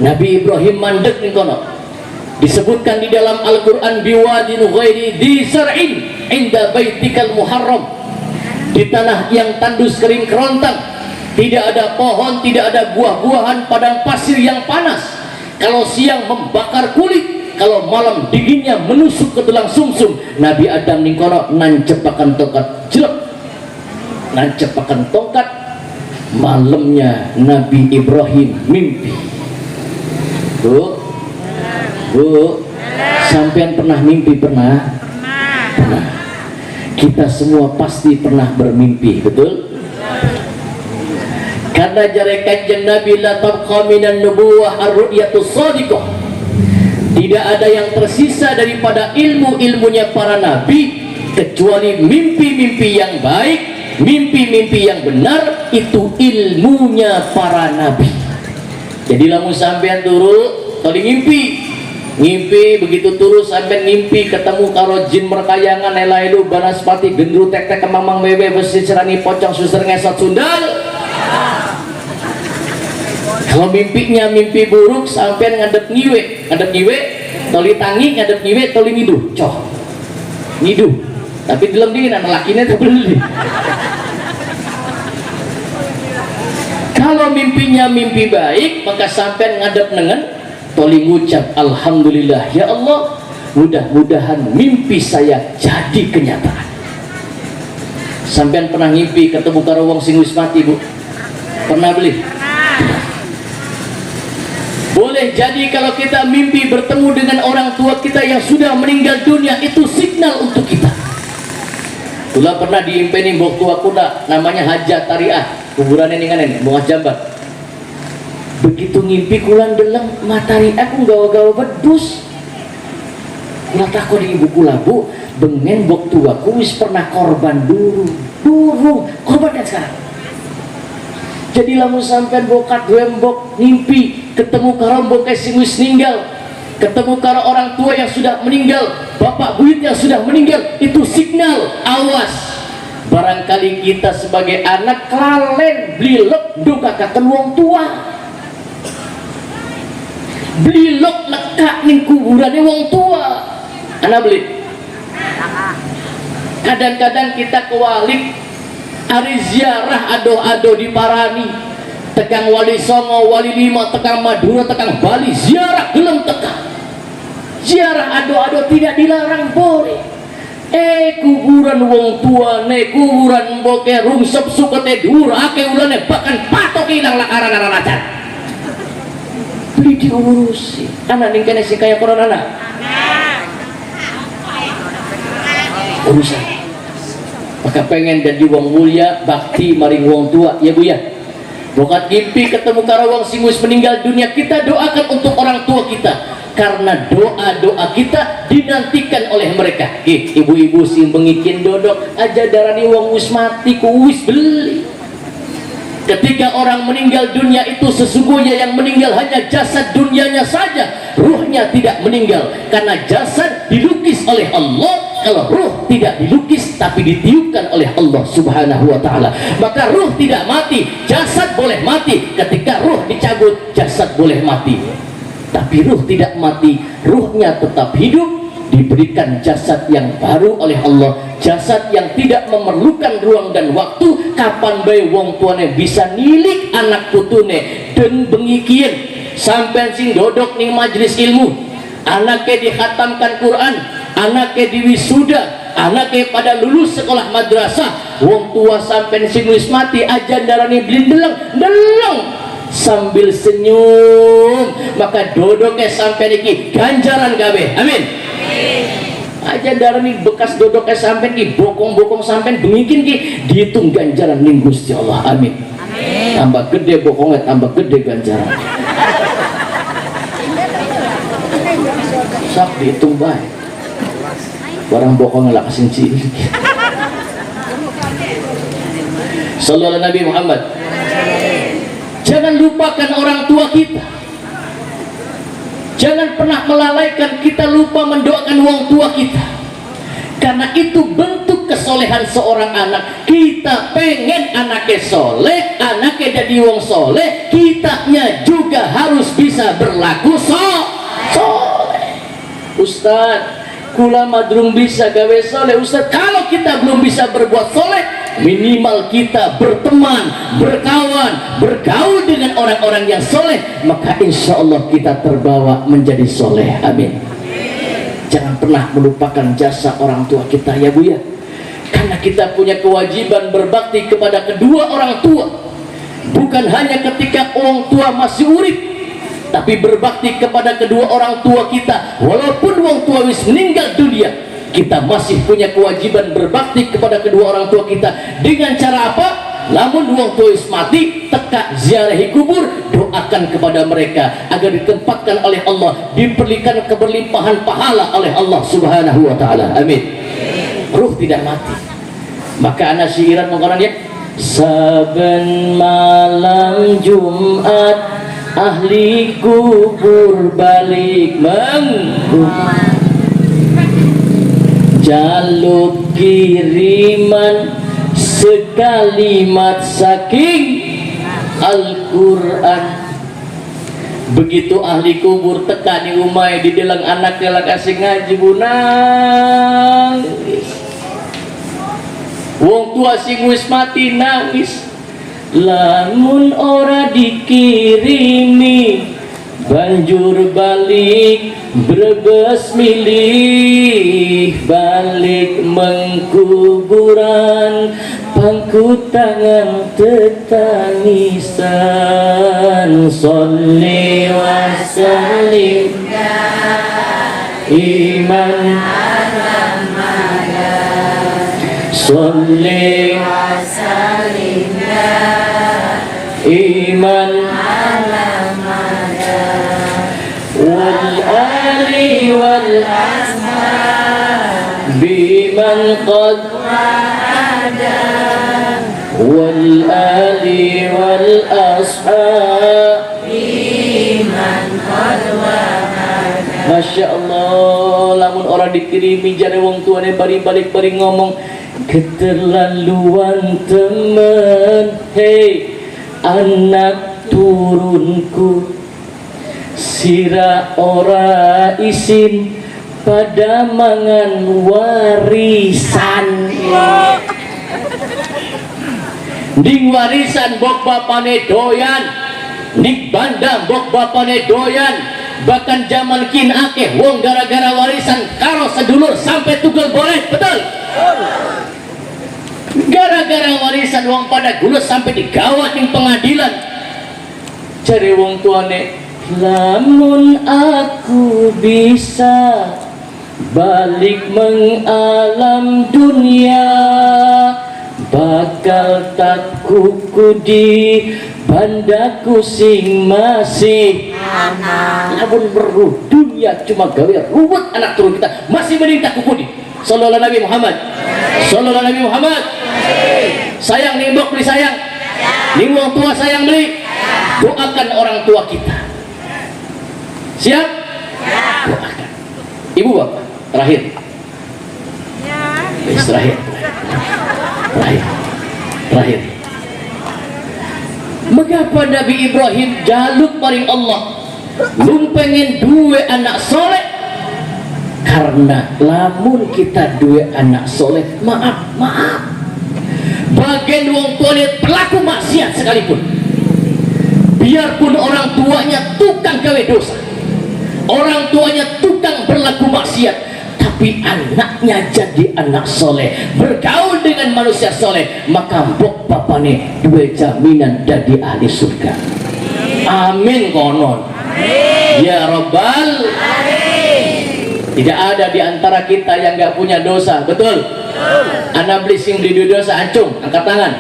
Nabi Ibrahim mandek nikono. Disebutkan di dalam Al-Quran, biwadin ghairi di sar'in inda baitikal muharram, di tanah yang tandus kering kerontang, tidak ada pohon, tidak ada buah-buahan, padang pasir yang panas. Kalau siang membakar kulit, kalau malam dinginnya menusuk ke tulang sumsum. Nabi Adam nikono nancepakan tongkat jelek, nancepakan tongkat. Malamnya Nabi Ibrahim mimpi. Bu, sampean pernah mimpi? Pernah. Kita semua pasti pernah bermimpi, betul? Karena jare kanjeng Nabi, la tabqa minan nubuwah ar-ru'yatus shadiqah. Tidak ada yang tersisa daripada ilmu-ilmunya para nabi kecuali mimpi-mimpi yang baik, mimpi-mimpi yang benar. Itu ilmunya para nabi. Jadi lamun sampean turu tadi ngimpi begitu turu sampean ngimpi ketemu karo jin merkayangan elailu banaspati gendru tek-tek kemamang bebe besi cerani pocong suster ngesot sundal. Kalau mimpinya mimpi buruk sampean ngadep ngiwe toli tangi, ngadep ngiwe toli ngiduh ngiduh tapi dalam dingin anak lakinya terbeli. Kalau mimpinya mimpi baik, maka sampean ngadep nengen toli ngucap alhamdulillah ya Allah, mudah-mudahan mimpi saya jadi kenyataan. Sampean pernah ngimpi ketemu karo wong sing wis mati, Bu? Pernah beli? Boleh jadi kalau kita mimpi bertemu dengan orang tua kita yang sudah meninggal dunia, itu signal untuk kita. Kula pernah diimpeni mbok tua kuda namanya Hajat Tariah, kuburannya ninganen Bunga Jambat. Begitu ngimpi kula ndeleng matari aku gawa-gawa bedus. Kula takon ibu kula, Bu, bengen mbok tuaku wis pernah korban durung korban kan sekarang. Jadi lamun sampean bokat wembok ngimpi ketemu karo mbok sing wis ninggal, ketemu karo orang tua yang sudah meninggal, bapak buyut yang sudah meninggal, itu signal awas. Barangkali kita sebagai anak kelalen blilek ndongakaken wong tua, blilek nekak ning kuburane wong tua. Ana beli. Kadang-kadang kita kewalik hari ziarah ado-ado di Parani, tekang Wali Songo, Wali Lima, tekang Madura, tekang Bali, ziarah gelem tekang. Ziarah ado-ado tidak dilarang, boleh. Kuburan wong tua ne, kuburan mboke rungsep sukete dhuwur ake ulane bahkan patok ilang lakaran acan. Beli diurusi. Anak ning kene sing kaya kono anak. Urusan. Maka pengen jadi wong mulia bakti maring wong tua ya Bu ya. Bukan ngimpi ketemu karawang sing wis meninggal dunia, kita doakan untuk orang tua kita, karena doa-doa kita dinantikan oleh mereka. Ibu-ibu sing bengikin dodok aja darani wong wis mati ku wis beli. Ketika orang meninggal dunia itu sesungguhnya yang meninggal hanya jasad dunianya saja, ruhnya tidak meninggal, karena jasad dilukis oleh Allah. Kalau ruh tidak dilukis tapi ditiupkan oleh Allah Subhanahu wa ta'ala, maka ruh tidak mati, jasad boleh mati. Ketika ruh dicabut, jasad boleh mati, tapi ruh tidak mati, ruhnya tetap hidup, diberikan jasad yang baru oleh Allah, jasad yang tidak memerlukan ruang dan waktu. Kapan bae wong tuane bisa nilik anak putune dan bengikien sampai sing dodok ning majelis ilmu, anaknya dikhatamkan Quran, anaknya diwisuda, anaknya pada lulus sekolah madrasah, wong tua sampai sing wis mati aja darani blindeleng deleng sambil senyum, maka dodoknya sampai niki ganjaran gawe. Amin. Aja darani bekas dodoknya sampai ki bokong-bokong sampai bengikin ki dihitung ganjaran ning Gusti Allah. Amin. Tambah gede bokongnya, tambah gede ganjaran. Sak dihitung baik. Barang bokongnya lah kasing cilik. Sallallahu alaihi Nabi Muhammad. Jangan lupakan orang tua kita. Jangan pernah melalaikan kita lupa mendoakan orang tua kita, karena itu bentuk kesolehan seorang anak. Kita pengen anaknya soleh, anaknya jadi wong soleh, kitanya juga harus bisa berlaku soleh. Ustaz, kula madrung bisa gawe soleh. Ustaz, kalau kita belum bisa berbuat soleh, minimal kita berteman, berkawan, bergaul dengan orang-orang yang soleh, maka insya Allah kita terbawa menjadi soleh. Amin. Jangan pernah melupakan jasa orang tua kita ya Bu ya, karena kita punya kewajiban berbakti kepada kedua orang tua, bukan hanya ketika orang tua masih urip, tapi berbakti kepada kedua orang tua kita walaupun orang tua wis meninggal dunia. Kita masih punya kewajiban berbakti kepada kedua orang tua kita. Dengan cara apa? Lamun wong tua wis mati, teka ziarahi kubur, doakan kepada mereka agar ditempatkan oleh Allah, diberikan keberlimpahan pahala oleh Allah Subhanahu wa ta'ala. Amin. Ruh tidak mati. Maka anak syiran mengkoran ya, saben malam Jumat ahli kubur balik mengkumat, jaluk kiriman sekalimat saking Al-Quran. Begitu ahli kubur teka di umay di dalam anaknya lah kasih ngaji bunang, wong tua sing wis mati nangis. Lamun ora dikirimi banjur balik brebes milih balik mengkuburan, pangku tangan tetangisan. Sholli wa sallim iman Sholli wa sallim iman wal ali wal ashab biman qad wa'ada wal ali wal ashab biman qad wa'ada. Masya Allah, lamun orang dikirimi jare wong tuane bari-balik bari ngomong keterlaluan temen. Hei anak turunku, sira ora isin pada mangan warisan. Ning warisan bok bapane doyan, ning bandang bok bapane doyan. Bahkan zaman kin akeh wong gara-gara warisan karo sedulur sampai tugel boleh. Betul? Gara-gara warisan wong pada gulus sampai digawat ning pengadilan. Cari wong tuane, lamun aku bisa balik mengalam dunia, bakal tak kuku di bandaku sing masih anak. Lamun beruh dunia cuma gawe ruwet anak turun kita masih mending tak kukudi. Sallallahu Nabi Muhammad. Sallallahu Nabi Muhammad. Sayang nih beli sayang. Nih wong tua sayang beli. Doakan orang tua kita. Siap? Doakan. Ibu bapak terakhir. Terakhir. Mengapa Nabi Ibrahim jaluk maring Allah pengen dua anak soleh? Karena lamun kita dua anak soleh, maaf bagian wong tuanya pelaku maksiat sekalipun, biarpun orang tuanya tukang gawe dosa, orang tuanya tukang berlaku maksiat, tapi anaknya jadi anak soleh, bergaul dengan manusia soleh, maka mbok papane dua jaminan dari ahli surga. Amin konon. Ya Rabbal. Tidak ada di antara kita yang nggak punya dosa, betul? Anak beli sing beli dosa, ancung, angkat tangan.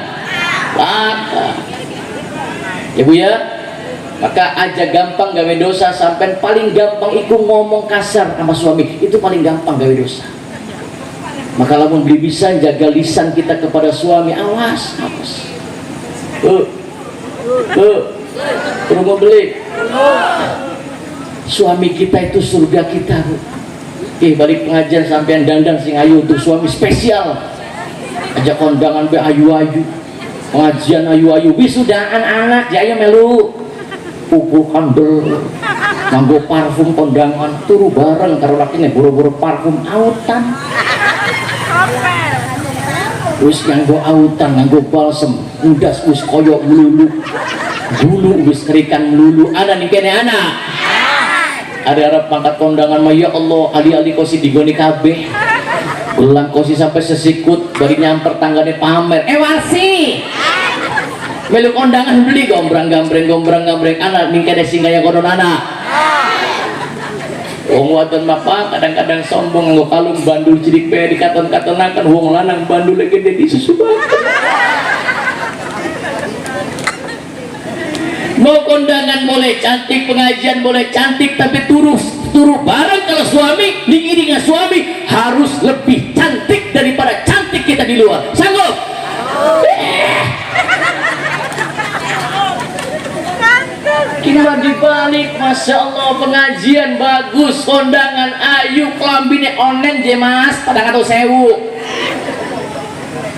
Ibu ya, maka aja gampang gawe dosa, sampai paling gampang itu ngomong kasar sama suami, itu paling gampang gawe dosa. Maka lamun beli bisa jaga lisan kita kepada suami, awas. Rumah beli. Suami kita itu surga kita, Bu. Balik pengajian sampean dandan sing ayu untuk suami spesial. Ajak kondangan be ayu-ayu. Pengajian ayu-ayu, wisudaan anak jaya melu. Pupuk kandel. Nganggo parfum kondangan turu bareng karo lakine buru-buru parfum autan. Wis nganggo autan, nganggo balsem, ndas wis koyo melulu. Dulu wis kerikan melulu. Ana ning kene anak. Ada Arab pangkat kondangan mah ya Allah, ali-ali kosi digoni kabeh. Ulang kosi sampai sesikut, bari nyamper tanggane pamer. Wasi. Melu kondangan beli gombrang-gambreng anak ning kene sing kaya kono anak. Wong wadon mah kadang-kadang sombong nggo kalung bandul cilik pe dikaton-katonaken, wong lanang bandul gede di susu mau kondangan boleh cantik, pengajian boleh cantik, tapi turu bareng kalau suami, ning dengan suami harus lebih cantik daripada cantik kita di luar. Sanggup? Kita dibalik, masya Allah, pengajian bagus, kondangan ayu, kelambine onen je mas, pada kata sewu.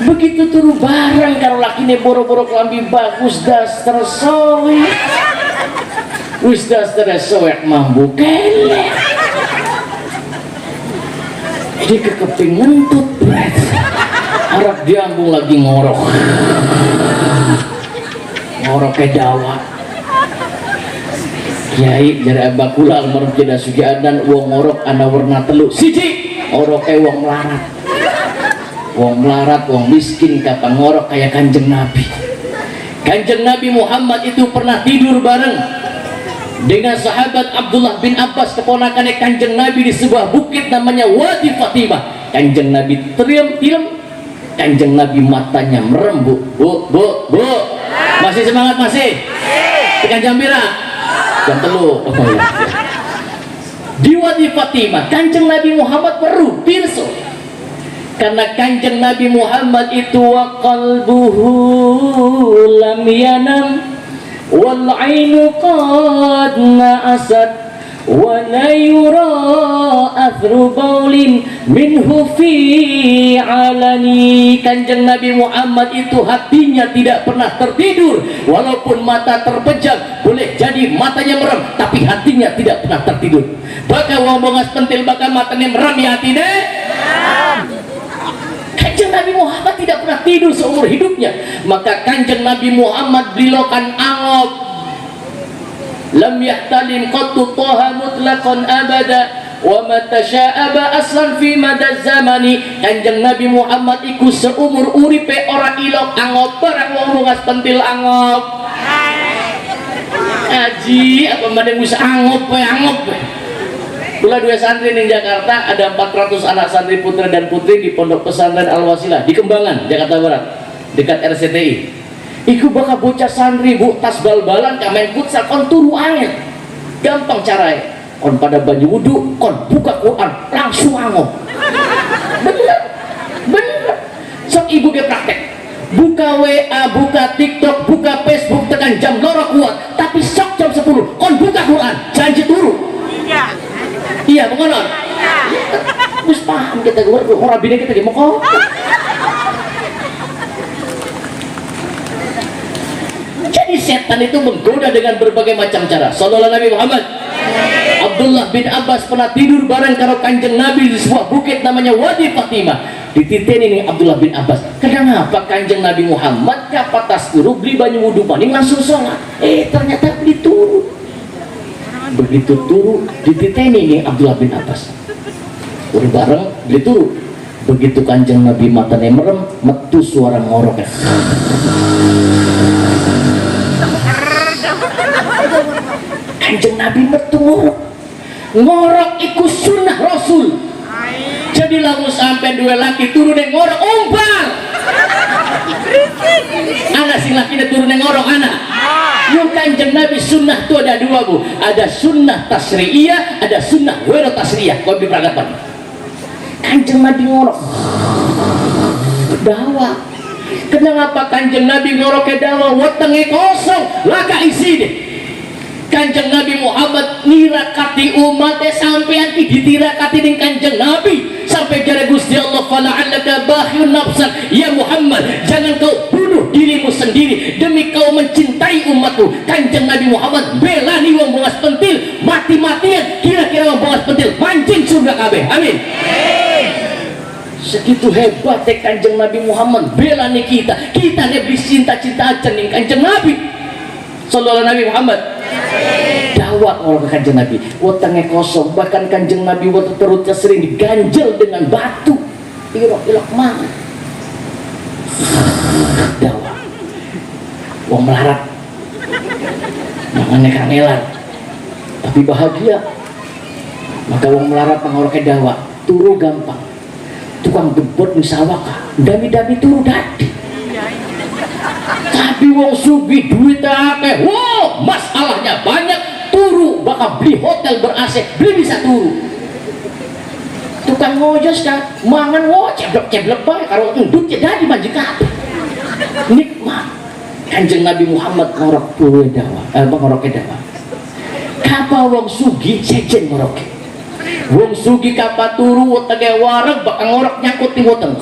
Begitu turu bareng karo lakine boro-boro kelambi bagus daster soek. Wis daster soek mambu kelek. Dia kekeping ngentut bret. Harap diambung lagi ngorok. Ngorok ke dawat. Kiai jare abakula almarhum tidak sugi adan wong ngorok ana warna telu. Siji, ngoroke wong melarat. Wong melarat, wong miskin, kapan ngorok kayak Kanjeng Nabi. Kanjeng Nabi Muhammad itu pernah tidur bareng dengan sahabat Abdullah bin Abbas, keponakannya Kanjeng Nabi, di sebuah bukit namanya Wadi Fatimah. Kanjeng Nabi teriam-tiam, Kanjeng Nabi matanya merem. Bu, masih semangat masih? Tekan jam pira? Jam 3. Di Wadi Fatimah, Kanjeng Nabi Muhammad baru pirso. Karena Kanjeng Nabi Muhammad itu wa qalbuhu lam yanam wal ainu qad na'asat wa la yura athru baulin minhu fi alani. Kanjeng Nabi Muhammad itu hatinya tidak pernah tertidur, walaupun mata terpejam, boleh jadi matanya merem, tapi hatinya tidak pernah tertidur. Bakal wong bongas pentil bakal matanya merem ya tidak. Kanjeng Nabi Muhammad tidak pernah tidur seumur hidupnya. Maka Kanjeng Nabi Muhammad belilokan angop. Lam yahtalim qattu taha mutlaqan abada wa ma tasha'aba aslan fi madaz zamani. Kanjeng Nabi Muhammad iku seumur uripe ora ilok angop, barang wong bongas pentil angop. Aji apa madeng wis angop we. Kula dua santri di Jakarta, ada 400 anak santri putra dan putri di Pondok Pesantren Al Wasilah di Kembangan, Jakarta Barat, dekat RCTI. iku bakal bocah santri bu tas bal-balan kamen futsal kon turu angin gampang caranya kon pada banyu wudhu kon buka Quran langsung angop bener sok ibu ke praktek buka WA, buka TikTok, buka Facebook tekan jam loro kuat tapi sok jam 10 kon buka Quran janji turu iya mengonon wis paham kita orang bini kita gimana kok jadi setan itu menggoda dengan berbagai macam cara. Sallallahu Nabi Muhammad. Abdullah bin Abbas pernah tidur bareng karo kanjeng Nabi di sebuah bukit namanya Wadi Fatimah. Dititeni nih Abdullah bin Abbas. Kenapa kanjeng Nabi Muhammad kapatas turu beli banyu wudu maning langsung sholat? Ternyata beli turu. Begitu turu dititeni nih Abdullah bin Abbas. Turu bareng beli turu. Begitu kanjeng Nabi matanya merem, metu suara ngoroknya. Kanjeng Nabi metu ngorok iku sunnah Rasul jadi langsung sampai dua laki turun yang ngorok umbar anak si laki turun yang ngorok anak yung kanjeng Nabi sunnah itu ada dua bu ada sunnah tasriyah ada sunnah wero tasriyah kau diperagapan kanjeng Nabi ngorok dawa kenapa kanjeng Nabi ngoroknya dawa wetenge kosong laka isi deh kanjeng Nabi Muhammad nirakati umatnya sampai ditirakati dengan kanjeng Nabi sampai jare Gusti Allah fala'allaka bakhiyun nafsan ya Muhammad jangan kau bunuh dirimu sendiri demi kau mencintai umatku kanjeng Nabi Muhammad belani wong bongas pentil mati-matian kira-kira wong bongas pentil mancing surga kabeh amin segitu hebatnya kanjeng Nabi Muhammad belani kita nih cinta-cinta aja nih kanjeng Nabi sallallahu Nabi Muhammad dawak orang kanjeng Nabi wetenge kosong bahkan kanjeng Nabi waktu perutnya sering diganjel dengan batu ilok mana dawak wong melarat mangannya kangelan tapi bahagia maka wong melarat pangoroknya dawak turu gampang tukang gebot misawaka dami-dami turu dadi tapi wong sugi duit akeh wow masalahnya banyak turu bakal beli hotel ber-AC beli bisa turu tukang ngojos kan mangan wow ceblok-ceblok bae karo endut jadi majikan nikmat kanjeng Nabi Muhammad ngorok duwe dawa ngorok dawa kapa wong sugi sejen ngorok wong sugi kapa turu wetenge wareg bakal ngorok nyangkut di weteng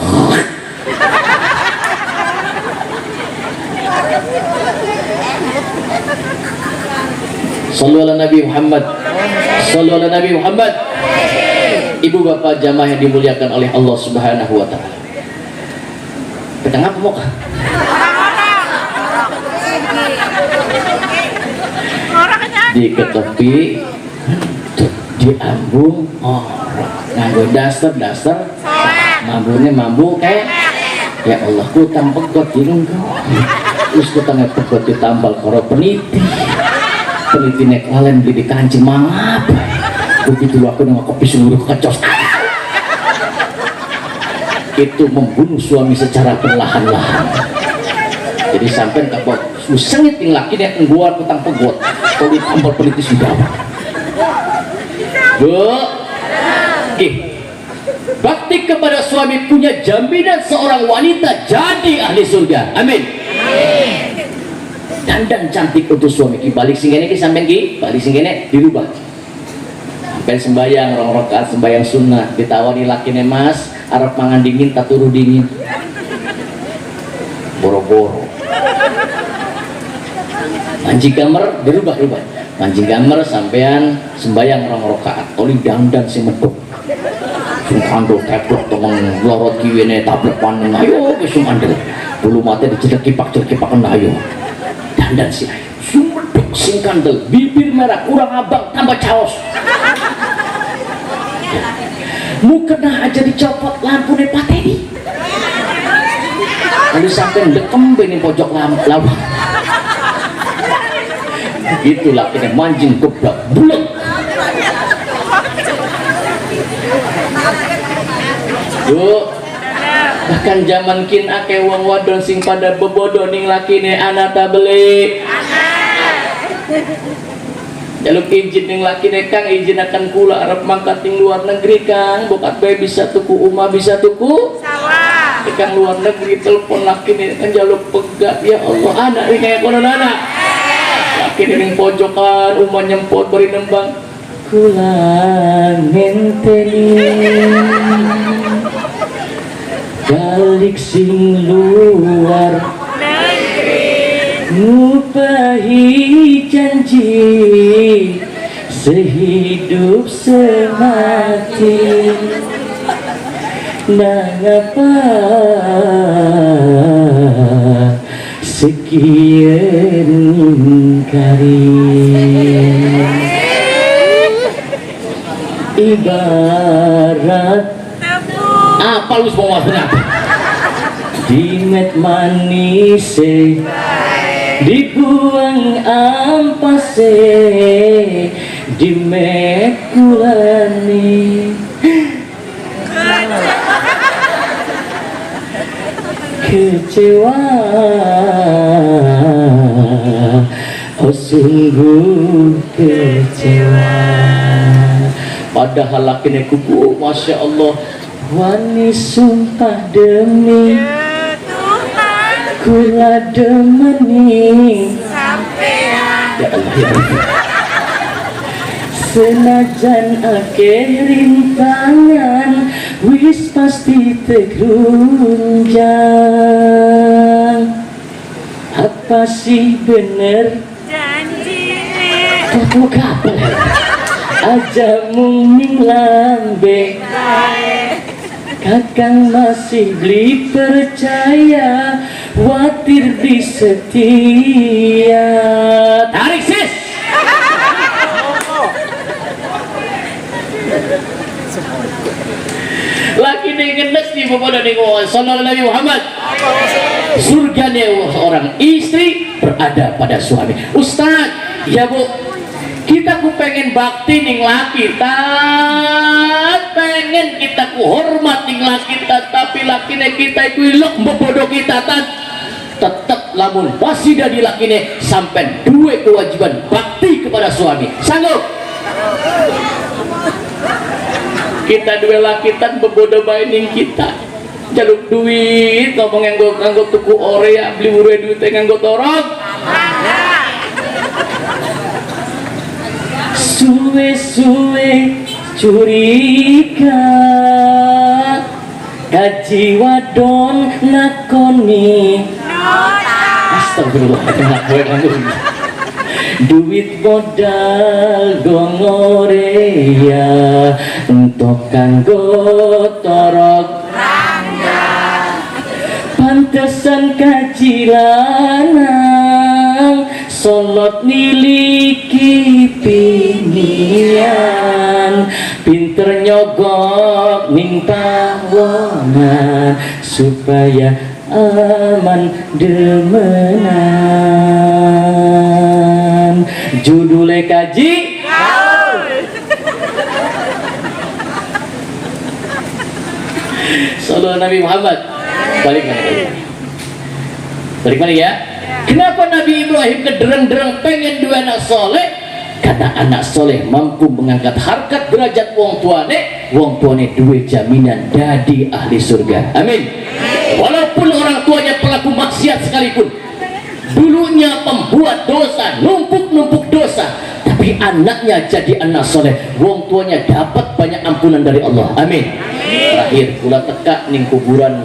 Sallallahu Nabi Muhammad. Sallallahu Nabi Muhammad. Ibu bapak jamaah yang dimuliakan oleh Allah Subhanahu wa taala. Pedang apa mau? Di ketepi diambung orang nganggo daster mambunya mambu kayak ya Allah ku tambah kok terus ku tengah pegot ditambal karo peniti nek kalian beli di kancing mangap begitu aku nengok kopi seluruh kecos itu membunuh suami secara perlahan-lahan jadi sampai kapok sengit yang laki nek ngguar petang pegot kalau ditambal peniti sudah bakti kepada suami punya jaminan seorang wanita jadi ahli surga amin dandan cantik untuk suami balik singgene sampai balik singgene dirubah sampai sembayang rong rakaat sembayang sunnah ditawari lakine mas arep mangan dingin tak turu dingin boro-boro mancing kamar dirubah mancing kamar sampean sembayang rong rakaat oli dandan si medok sing kandel teplok temen lorot kiwene tablek panen ayo wis mandel bulu mate dijedek kipak-kipaken ayo dandan si ayo sumedok sing kandel bibir merah kurang abang tambah caos mukena aja dicopot lampu nih pateni lalu sampai dekem ini pojok lampu itulah kita mancing gebrak bulat yuk Bahkan zaman kin ake wong wadon sing pada bebodo ning lakine anak ta beli jaluk izin ning lakine Kang, izin akan kula arep mangkat ning luar negeri Kang, bokat bae bisa tuku umah bisa tuku sawah Kang luar negeri, telepon lakine kan jaluk pegat. Ya Allah, anak ini kayak kono anak lakine ning pojokan umah nyempot beri nembang kula ngenteni balik sing luar ngupahi janji sehidup semati nangapa sekian kali ibarat apa lu semua benar dimet manis dibuang ampase dimet kulani kecewa oh sungguh kecewa padahal lakine kuku Masya Allah wani sumpah demi kula demeni sampean ya Allah ya Allah. Senajan akeh rintangan wis pasti terunjang apa sih bener janji tuh kapan aja mung lambe Kakang masih beli percaya watir di setia tarik sis lagi ngenes di bapak dan sallallahu Nabi Muhammad surganya seorang istri berada pada suami. Ustaz ya bu kita ku pengen bakti ning laki tat pengen kita ku hormat ning laki tat tapi lakine kita iku ilok mbebodo kita tat tetep lamun masih dari lakine sampai dua kewajiban bakti kepada suami sanggup kita dua laki tat mbebodo bae ning kita jaluk duit ngomong nganggo tuku orea beli ure duit nganggo torok suwe-suwe curiga kaji wadon nakoni astagfirullahaladzim duit modal gongoreya untuk kanggo torok pantesan kaji lanang solot miliki pinian pinter nyogok ning pawonan supaya aman demenan judulnya kaji sallallahu Nabi Muhammad balik mana ya. Kenapa Nabi Ibrahim kedereng-dereng pengen dua anak soleh? Karena anak soleh mampu mengangkat harkat derajat wong tuane dua jaminan jadi ahli surga. Amin. Walaupun orang tuanya pelaku maksiat sekalipun, dulunya pembuat dosa, numpuk dosa, tapi anaknya jadi anak soleh, wong tuanya dapat banyak ampunan dari Allah. Amin. Terakhir, kula teka ning kuburan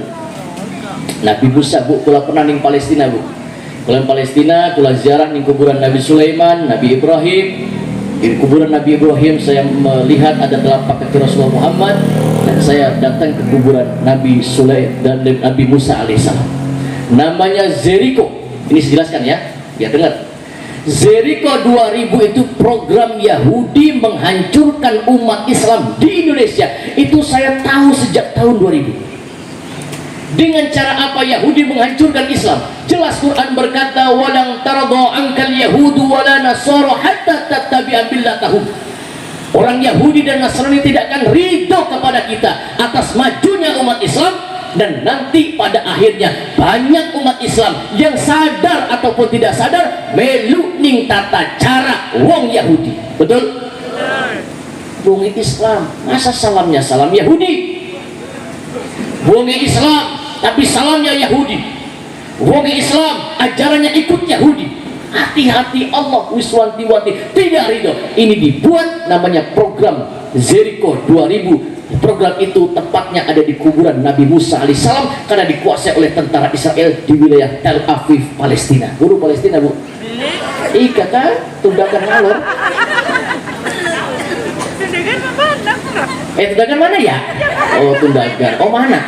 Nabi Musa bu, kula pernah ning Palestina bu. Kula Palestina, kula ziarah ning kuburan Nabi Sulaiman, Nabi Ibrahim. Di kuburan Nabi Ibrahim saya melihat ada telapak kaki Rasulullah Muhammad, dan saya datang ke kuburan Nabi Sulaiman dan Nabi Musa alaihissalam. Namanya Jericho. Ini dijelaskan ya, biar dengar. Jericho 2000 itu program Yahudi menghancurkan umat Islam di Indonesia. Itu saya tahu sejak tahun 2000. Dengan cara apa Yahudi menghancurkan Islam? Jelas Quran berkata, "Walang tarda ankal yahudu wala nasara hatta tattabi'a millatahum." Orang Yahudi dan Nasrani tidak akan ridho kepada kita atas majunya umat Islam dan nanti pada akhirnya banyak umat Islam yang sadar ataupun tidak sadar melu ning tata cara wong Yahudi. Betul? Wong Islam masa salamnya salam Yahudi? Wong Islam tapi salamnya Yahudi. Wong Islam ajarannya ikut Yahudi. Hati-hati, Allah wiswanti-wanti tidak ridho. Ini dibuat namanya program Jericho 2000. Program itu tepatnya ada di kuburan Nabi Musa alaihissalam karena dikuasai oleh tentara Israel di wilayah Tel Aviv, Palestina. Guru Palestina, Bu? Iya kan? Tundakan ngalor. Tundakan mana ya? Oh, Tundakan. Oh, mana?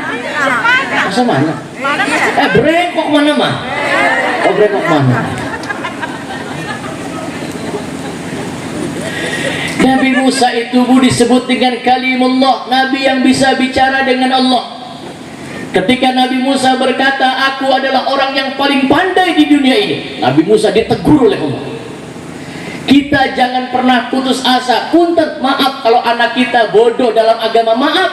Masa mana? Brengkok mana mah? Oh, Brengkok mana? Nabi Musa itu, Bu, disebut dengan kalimullah, Nabi yang bisa bicara dengan Allah. Ketika Nabi Musa berkata, aku adalah orang yang paling pandai di dunia ini, Nabi Musa ditegur oleh Allah. Kita jangan pernah putus asa. Punten, maaf kalau anak kita bodoh dalam agama, maaf.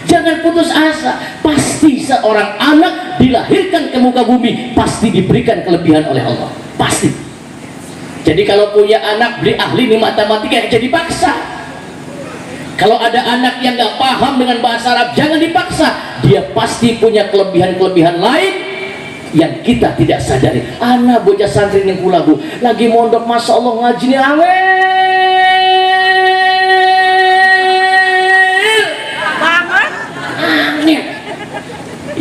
Jangan putus asa. Pasti seorang anak dilahirkan ke muka bumi pasti diberikan kelebihan oleh Allah. Pasti. Jadi kalau punya anak beli ahli di matematika, jadi paksa. Kalau ada anak yang nggak paham dengan bahasa Arab, jangan dipaksa. Dia pasti punya kelebihan-kelebihan lain yang kita tidak sadari. Anak bocah santri yang kula, Bu, lagi mondok, masya Allah ngaji nih angin.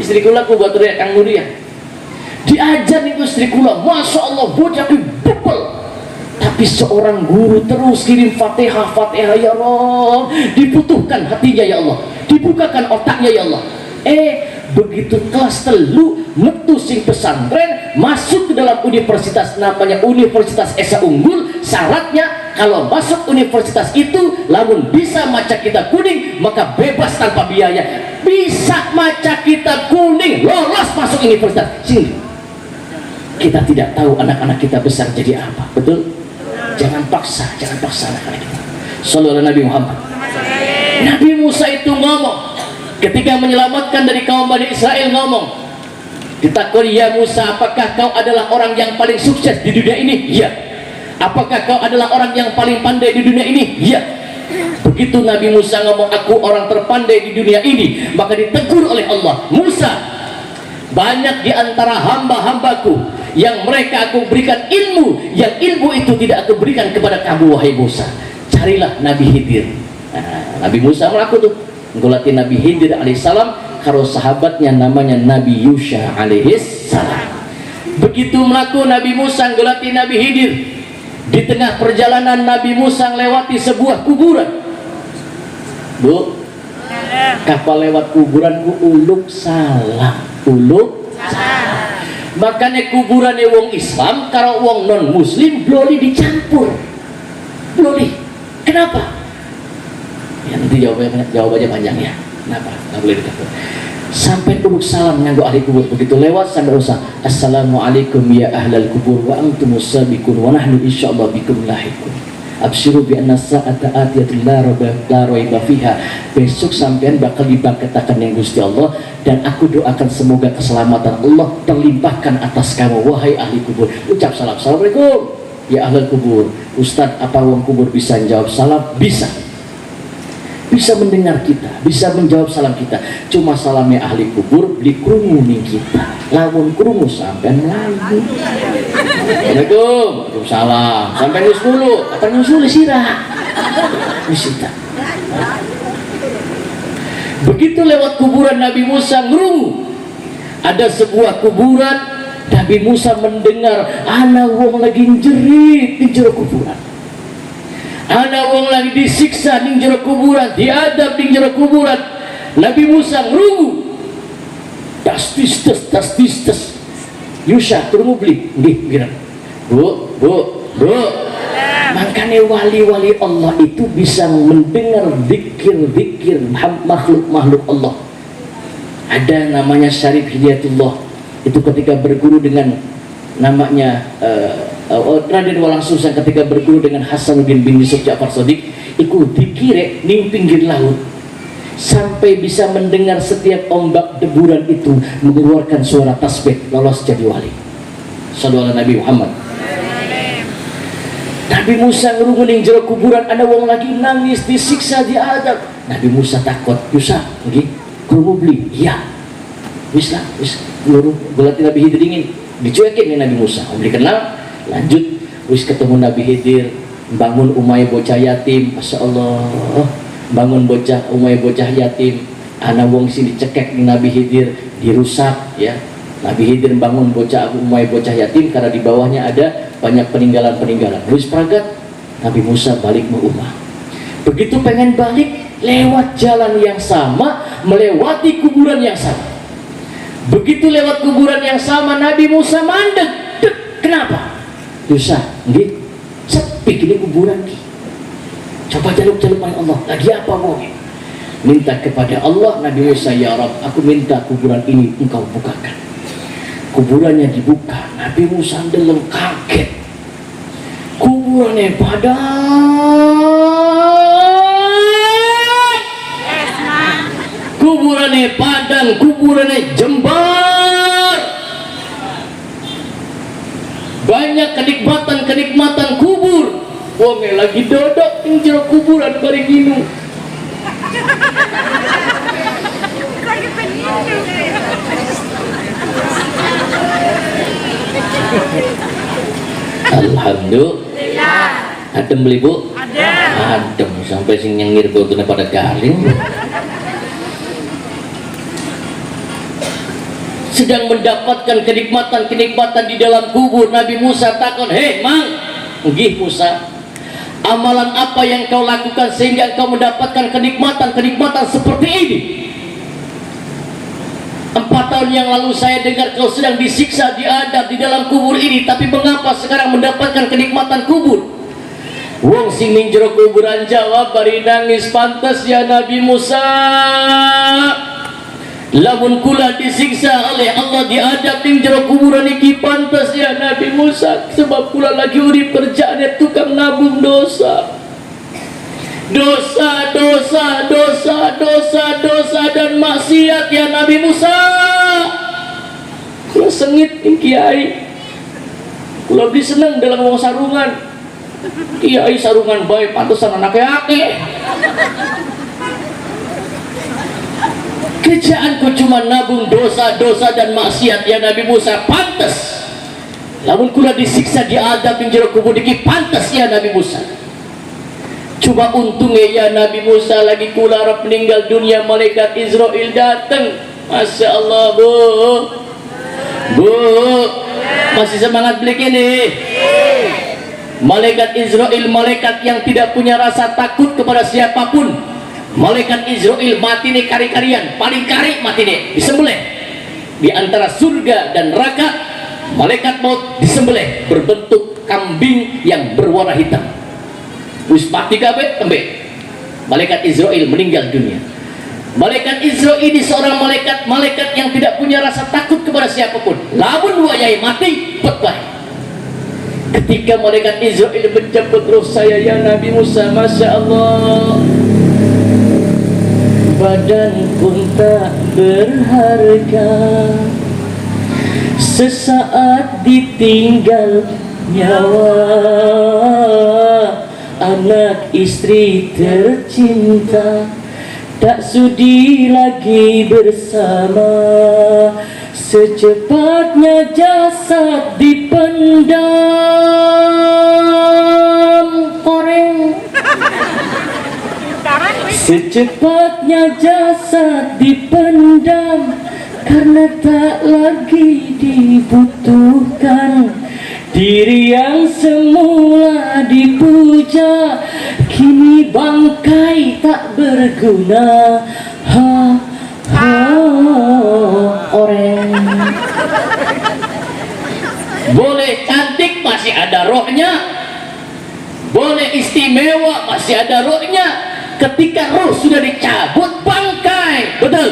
Istri kula ku buat teriak Kang Nuri ya. Diajar itu istri kula, masya Allah bocah bebel. Tapi seorang guru terus kirim Fatihah, Fatihah ya Allah. Dibutuhkan hatinya ya Allah. Dibukakan otaknya ya Allah. Begitu kelas telu metu sing pesantren masuk ke dalam universitas namanya Universitas Esa Unggul. Syaratnya kalau masuk universitas itu lamun bisa maca kitab kuning maka bebas tanpa biaya. Bisa maca kitab kuning lolos masuk universitas. Sini. Kita tidak tahu anak-anak kita besar jadi apa. Betul? Jangan paksa anak-anak kita. Sallallahu Nabi Muhammad. Nabi Musa itu ngomong ketika menyelamatkan dari kaum Bani Israel, ngomong ditakoni, ya Musa, apakah kau adalah orang yang paling sukses di dunia ini? Iya. Apakah kau adalah orang yang paling pandai di dunia ini? Iya. Begitu Nabi Musa ngomong aku orang terpandai di dunia ini, maka ditegur oleh Allah, Musa, banyak di antara hamba-hambaku yang mereka aku berikan ilmu, yang ilmu itu tidak aku berikan kepada kamu wahai Musa. Carilah Nabi Khidir. Nabi Musa melaku tuh ngulati Nabi Khidir alaihissalam karo sahabatnya namanya Nabi Yusha alaihissalam. Begitu melaku Nabi Musa ngulati Nabi Khidir, di tengah perjalanan Nabi Musa melewati sebuah kuburan. Bu, kapal lewat kuburan ku uluk salam, uluk salam. Makanya kuburan wong Islam karo wong non muslim boleh dicampur, boleh. Kenapa? Ya, nanti jawabannya panjang ya. Kenapa? Nggak boleh dicampur. Sampai uluk salam nganggo ahli kubur, begitu lewat sampai usah assalamualaikum ya ahlal kubur wa antumus sabiqun wa nahnu insyaallah bikum lahiqun. Absyiru bi anna sa'ata atiyatun la raiba fiha. Besok sampean bakal dibangkitkan yang Gusti Allah, dan aku doakan semoga keselamatan Allah terlimpahkan atas kamu wahai ahli kubur. Ucap salam. Assalamualaikum ya ahlal kubur. Ustaz, apa wong kubur bisa jawab salam? Bisa. Bisa mendengar kita, bisa menjawab salam kita. Cuma salamnya ahli kubur beli krungu ning kita. Lamun krungu sampean melayu. Assalamualaikum, salam. Sampai nyus dulu, apa nyusul sirah? Nyusita. Begitu lewat kuburan Nabi Musa ngerungu. Ada sebuah kuburan, Nabi Musa mendengar ana wong lagi jerit di jero kuburan. Ana wong lagi disiksa di jero kuburan, diadab di jero kuburan. Nabi Musa ngerungu. Tas tis. Yusha turun beli, nggih, Bu. Makanya wali-wali Allah itu bisa mendengar zikir makhluk Allah. Ada namanya Syarif Hidayatullah. Itu ketika berguru dengan namanya Raden Walang Sungsang, ketika berguru dengan Hasanuddin bin Yusuf Ja'far Shadiq, iku dikire ning pinggir laut. sampai bisa mendengar setiap ombak deburan itu mengeluarkan suara tasbih, lolos jadi wali. Sallallahu Nabi Muhammad. Nabi Musa ngerunguning jero kuburan, ada wong lagi nangis disiksa diadab. Nabi Musa takut, Musa, nggih, kulo beli, iya. Wis lah, wis guru berarti Nabi Khidir dingin, dicuekin nih Nabi Musa. Beli kenal, lanjut, wis ketemu Nabi Khidir, bangun umay bocah yatim, masya Allah, bangun umay bocah yatim, anak wong sini dicekek nih Nabi Khidir, dirusak ya. Nabi Khidir bangun umay bocah yatim karena di bawahnya ada banyak peninggalan-peninggalan. Wis pragat, Nabi Musa balik ke rumah. Begitu pengen balik, lewat jalan yang sama, melewati kuburan yang sama. Begitu lewat kuburan yang sama, Nabi Musa mandek. Kenapa? Dosa, nggih. Sepi ini kuburan ki. Coba jaluk-jaluk oleh Allah. Lagi apa mau? Minta kepada Allah. Nabi Musa, ya Rabb, aku minta kuburan ini engkau bukakan. Kuburannya dibuka. Nabi Musa ndeleng kaget. Kuburannya kuburannya padang, kuburannya jembar. Banyak kenikmatan kubur. Wong lagi dodok ing jero kuburan bareng nginu. Alhamdulillah. Adem beli Bu? Adem sampai sing nyengir botone pada garing. Sedang mendapatkan kenikmatan di dalam kubur. Nabi Musa takon, "Hei Mang, nggih Musa, amalan apa yang kau lakukan sehingga kau mendapatkan kenikmatan seperti ini? 4 tahun yang lalu saya dengar kau sedang disiksa, diadab di dalam kubur ini, tapi mengapa sekarang mendapatkan kenikmatan kubur?" Wong sing ning jero kuburan jawab bari nangis, "Pantas ya Nabi Musa, lamun kula disiksa oleh Allah diadab ning jero kuburan iki, pantas ya Nabi Musa, sebab kula lagi urip kerjaane tukang nabung dosa. Dosa dan maksiat ya Nabi Musa. Kula sengit ning kiai. Kula beli seneng dalam wong sarungan. Kiai sarungan bae pantesan anake akeh. Kerjaanku cuma nabung dosa dan maksiat ya Nabi Musa, pantas. Lamun kula disiksa diadab ing jero kubur iki, pantas ya Nabi Musa. Cuma untungnya ya Nabi Musa lagi kula arep meninggal dunia, malaikat Israel datang. Masya Allah Bu, masih semangat beli ini. Malaikat Israel, malaikat yang tidak punya rasa takut kepada siapapun. Malaikat Israel mati nih kari-karian, paling kari mati nih, disembelih di antara surga dan neraka. Malaikat maut disembelih berbentuk kambing yang berwarna hitam. Wis mati kabeh tembe. Malaikat Israel meninggal dunia. Malaikat Israel ini seorang malaikat yang tidak punya rasa takut kepada siapapun. Lamun wayai mati, petbah. Ketika malaikat Israel menjemput roh saya ya Nabi Musa, Masya Allah, badan pun tak berharga, sesaat ditinggal nyawa, anak istri tercinta tak sudi lagi bersama. Secepatnya jasad dipendam koreng. Secepatnya jasad dipendam karena tak lagi dibutuhkan. Diri yang semula dipuja kini bangkai tak berguna. Orang boleh cantik masih ada rohnya, boleh istimewa masih ada rohnya. Ketika roh sudah dicabut bangkai, betul,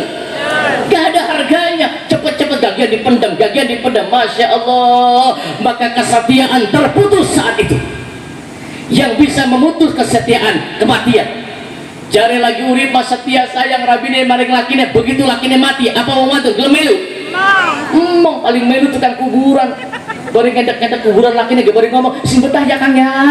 gak ada harganya. Cepet-cepet gagian dipendam, Masya Allah. Maka kesetiaan terputus saat itu. Yang bisa memutus kesetiaan, kematian. Jare lagi urip mas setia sayang rabine maring lakine, begitu lakine mati apa mau mantu gelem melu? Emang paling melu tukang kuburan. Bareng ngedek-ngedek kuburan lakine ge bareng ngomong, "Sing betah ya Kang ya."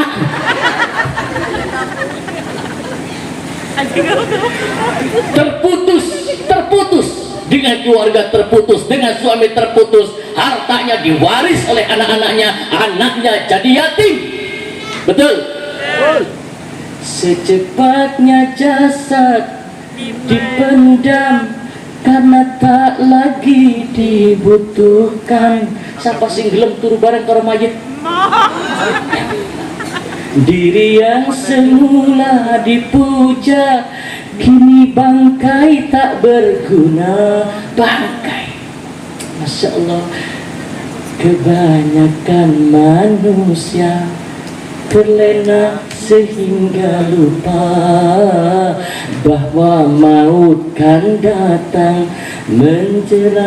terputus dengan keluarga, terputus dengan suami, terputus hartanya diwaris oleh anak-anaknya, anaknya jadi yatim. Betul? Secepatnya jasad dipendam karena tak lagi dibutuhkan. Siapa sing gelem turu bareng karo mayit? Diri yang semula dipuja kini bangkai tak berguna. Bangkai, Masya Allah. Kebanyakan manusia terlena sehingga lupa bahwa maut kan datang menjelang.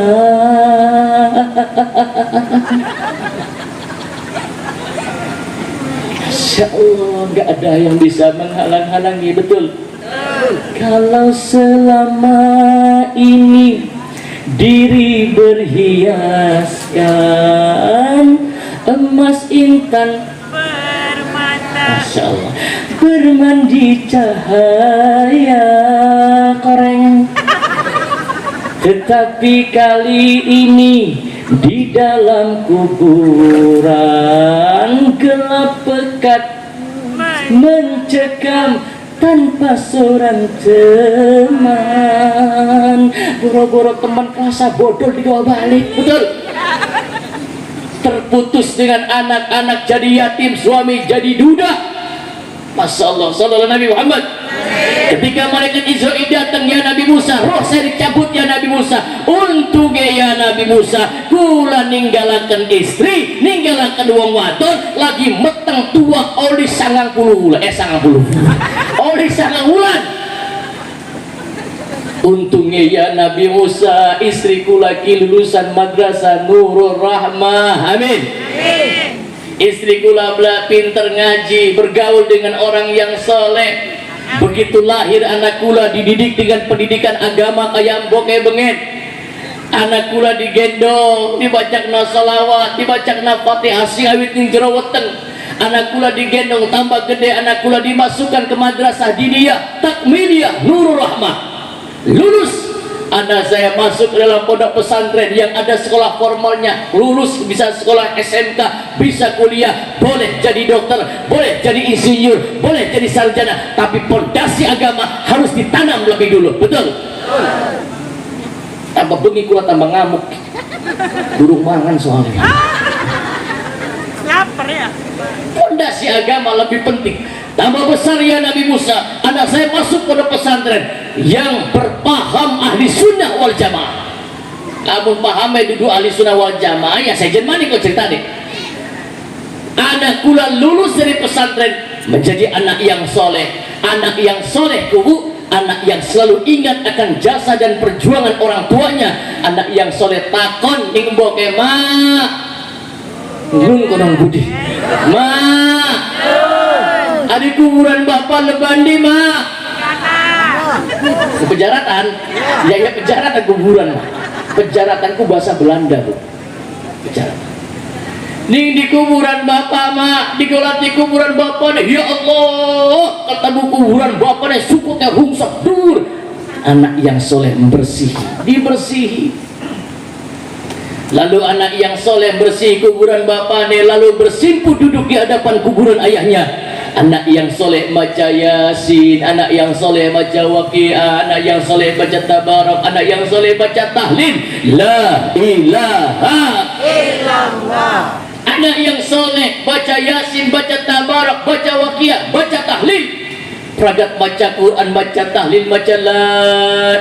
Masya Allah, gak ada yang bisa menghalang-halangi. Betul? Kalau selama ini diri berhiaskan emas intan, Masya Allah, bermandi cahaya koreng, tetapi kali ini di dalam kuburan gelap pekat mencekam tanpa seorang teman. Boro-boro teman kerasa bodoh dibawa balik. Betul? Terputus dengan anak-anak jadi yatim, suami jadi duda. Masya Allah, sallallahu Nabi Muhammad. Ketika malaikat Israil datang, ya Nabi Musa, roh saya dicabut ya Nabi Musa. Untungnya ya Nabi Musa, kula ninggalakan istri, ninggalakan wong wadon, lagi meteng tua oli 90 oli 90 bulan. Untungnya ya Nabi Musa, istriku lagi lulusan madrasah Nurul Rahmah. Amin. Istriku lah pinter ngaji, bergaul dengan orang yang soleh. Begitu lahir anak kula dididik dengan pendidikan agama kayak boke benget. Anak kula digendong, dibacakna salawat, dibacakna Fatihah sing awit ning jero weteng. Anak kula digendong tambah gede, anak kula dimasukkan ke madrasah diniyah takmiliyah Nurul Rahmah. Lulus, anak saya masuk ke dalam pondok pesantren yang ada sekolah formalnya. Lulus bisa sekolah SMK, bisa kuliah, boleh jadi dokter, boleh jadi insinyur, boleh jadi sarjana. Tapi pondasi agama harus ditanam lebih dulu. Betul? Tambah bengi kula tambah ngamuk. Burung mangan soalnya. Lapar ya. Pondasi agama lebih penting. Tambah besar ya Nabi Musa, anak saya masuk pondok pesantren yang berpaham ahli sunnah wal jamaah. Kamu pahamnya duduk ahli sunnah wal jamaah, ya saya jemani kok cerita nih. Anak kula lulus dari pesantren menjadi anak yang soleh. Anak yang soleh kubu, anak yang selalu ingat akan jasa dan perjuangan orang tuanya. Anak yang soleh takon ing mboke mak nun konong budi mak, ada kuburan bapak lebandi mak. Pejaratan, ya pejaratan kuburan mak. Pejaratanku bahasa Belanda bu. Pejaratan. Ning di kuburan bapak mak, di kuburan bapak nih. Ya Allah, ketemu kuburan bapak nih, sukutnya rungsak dur. Anak yang soleh membersihi, dibersihi. Lalu anak yang soleh bersih kuburan bapaknya, lalu bersimpuh duduk di hadapan kuburan ayahnya. Anak yang soleh baca Yasin, anak yang soleh baca Waqiah, anak yang soleh baca Tabarak, anak yang soleh baca tahlil la ilaha illallah. Anak yang soleh baca Yasin, baca Tabarak, baca Waqiah, baca tahlil. Pragat baca Quran, baca tahlil, baca la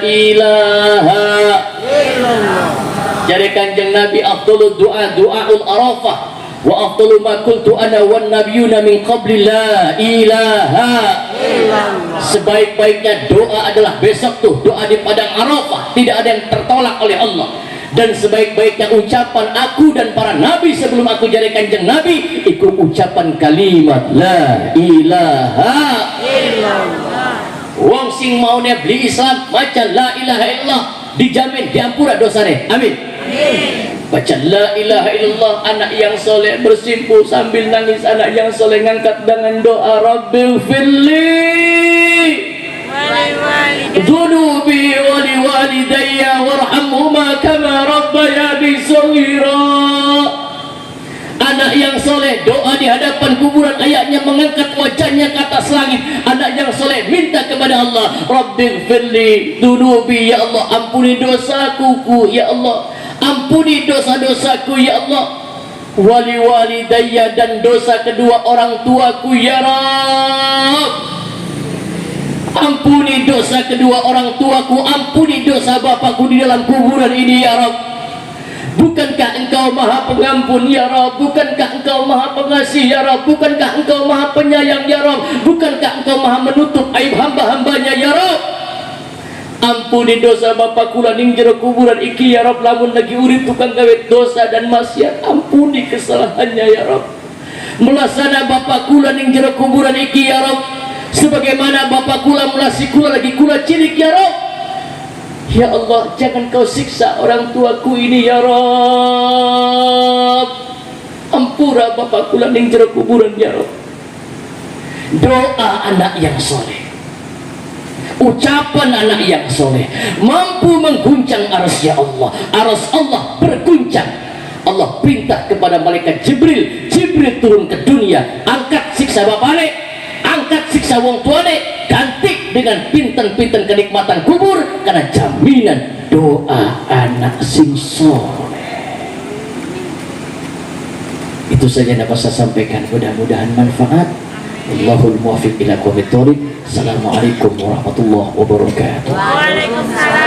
ilaha illallah. Jadi kanjeng Nabi afdalud du'a du'aul arafah wa afdalu ma qultu ana wan nabiyuna min qabli la ilaha illallah. Sebaik-baiknya doa adalah besok tuh doa di padang Arafah, tidak ada yang tertolak oleh Allah. Dan sebaik-baiknya ucapan aku dan para nabi sebelum aku jadi kanjeng Nabi itu ucapan kalimat la ilaha illallah. wong sing maune beli Islam maca la ilaha illallah dijamin diampura dosane. Amin. Baca la ilaha illallah, anak yang soleh bersimpuh sambil nangis, anak yang soleh ngangkat dengan doa Rabbil firli dhunubi wali walidayya warhamhuma kama rabbayani shaghira. Anak yang soleh doa di hadapan kuburan, ayahnya mengangkat wajahnya ke atas langit. Anak yang soleh minta kepada Allah, Rabbil firli dhunubi, ya Allah ampuni dosaku ya Allah, ampuni dosa-dosaku ya Allah, wali walidayya, dan dosa kedua orang tuaku ya Rabb. Ampuni dosa kedua orang tuaku, ampuni dosa bapakku di dalam kuburan ini ya Rabb. Bukankah engkau maha pengampun ya Rabb? Bukankah engkau maha pengasih ya Rabb? Bukankah engkau maha penyayang ya Rabb? Bukankah engkau maha menutup aib hamba-hambanya ya Rabb? Ampuni dosa bapak kula ning jero kuburan iki ya Rabb, lamun lagi urip tukang gawe dosa dan maksiat, ampuni kesalahannya ya Rabb. Melasana bapak kula ning jero kuburan iki ya Rabb, sebagaimana bapak kula melasi kula lagi kula cilik ya Rabb. Ya Allah, jangan kau siksa orang tuaku ini ya Rabb. Ampura bapak kula ning jero kuburan ya Rabb. Doa anak yang soleh, ucapan anak yang soleh mampu mengguncang arsy ya Allah. Arsy Allah berguncang. Allah perintah kepada malaikat Jibril, Jibril turun ke dunia, angkat siksa bapane, angkat siksa wong tuane, ganti dengan pinten-pinten kenikmatan kubur, karena jaminan doa anak sing soleh. Itu saja yang dapat saya sampaikan, mudah-mudahan manfaat. Allahul muwaffiq ila aqwamit thoriq. Assalamualaikum warahmatullahi wabarakatuh. Waalaikumsalam.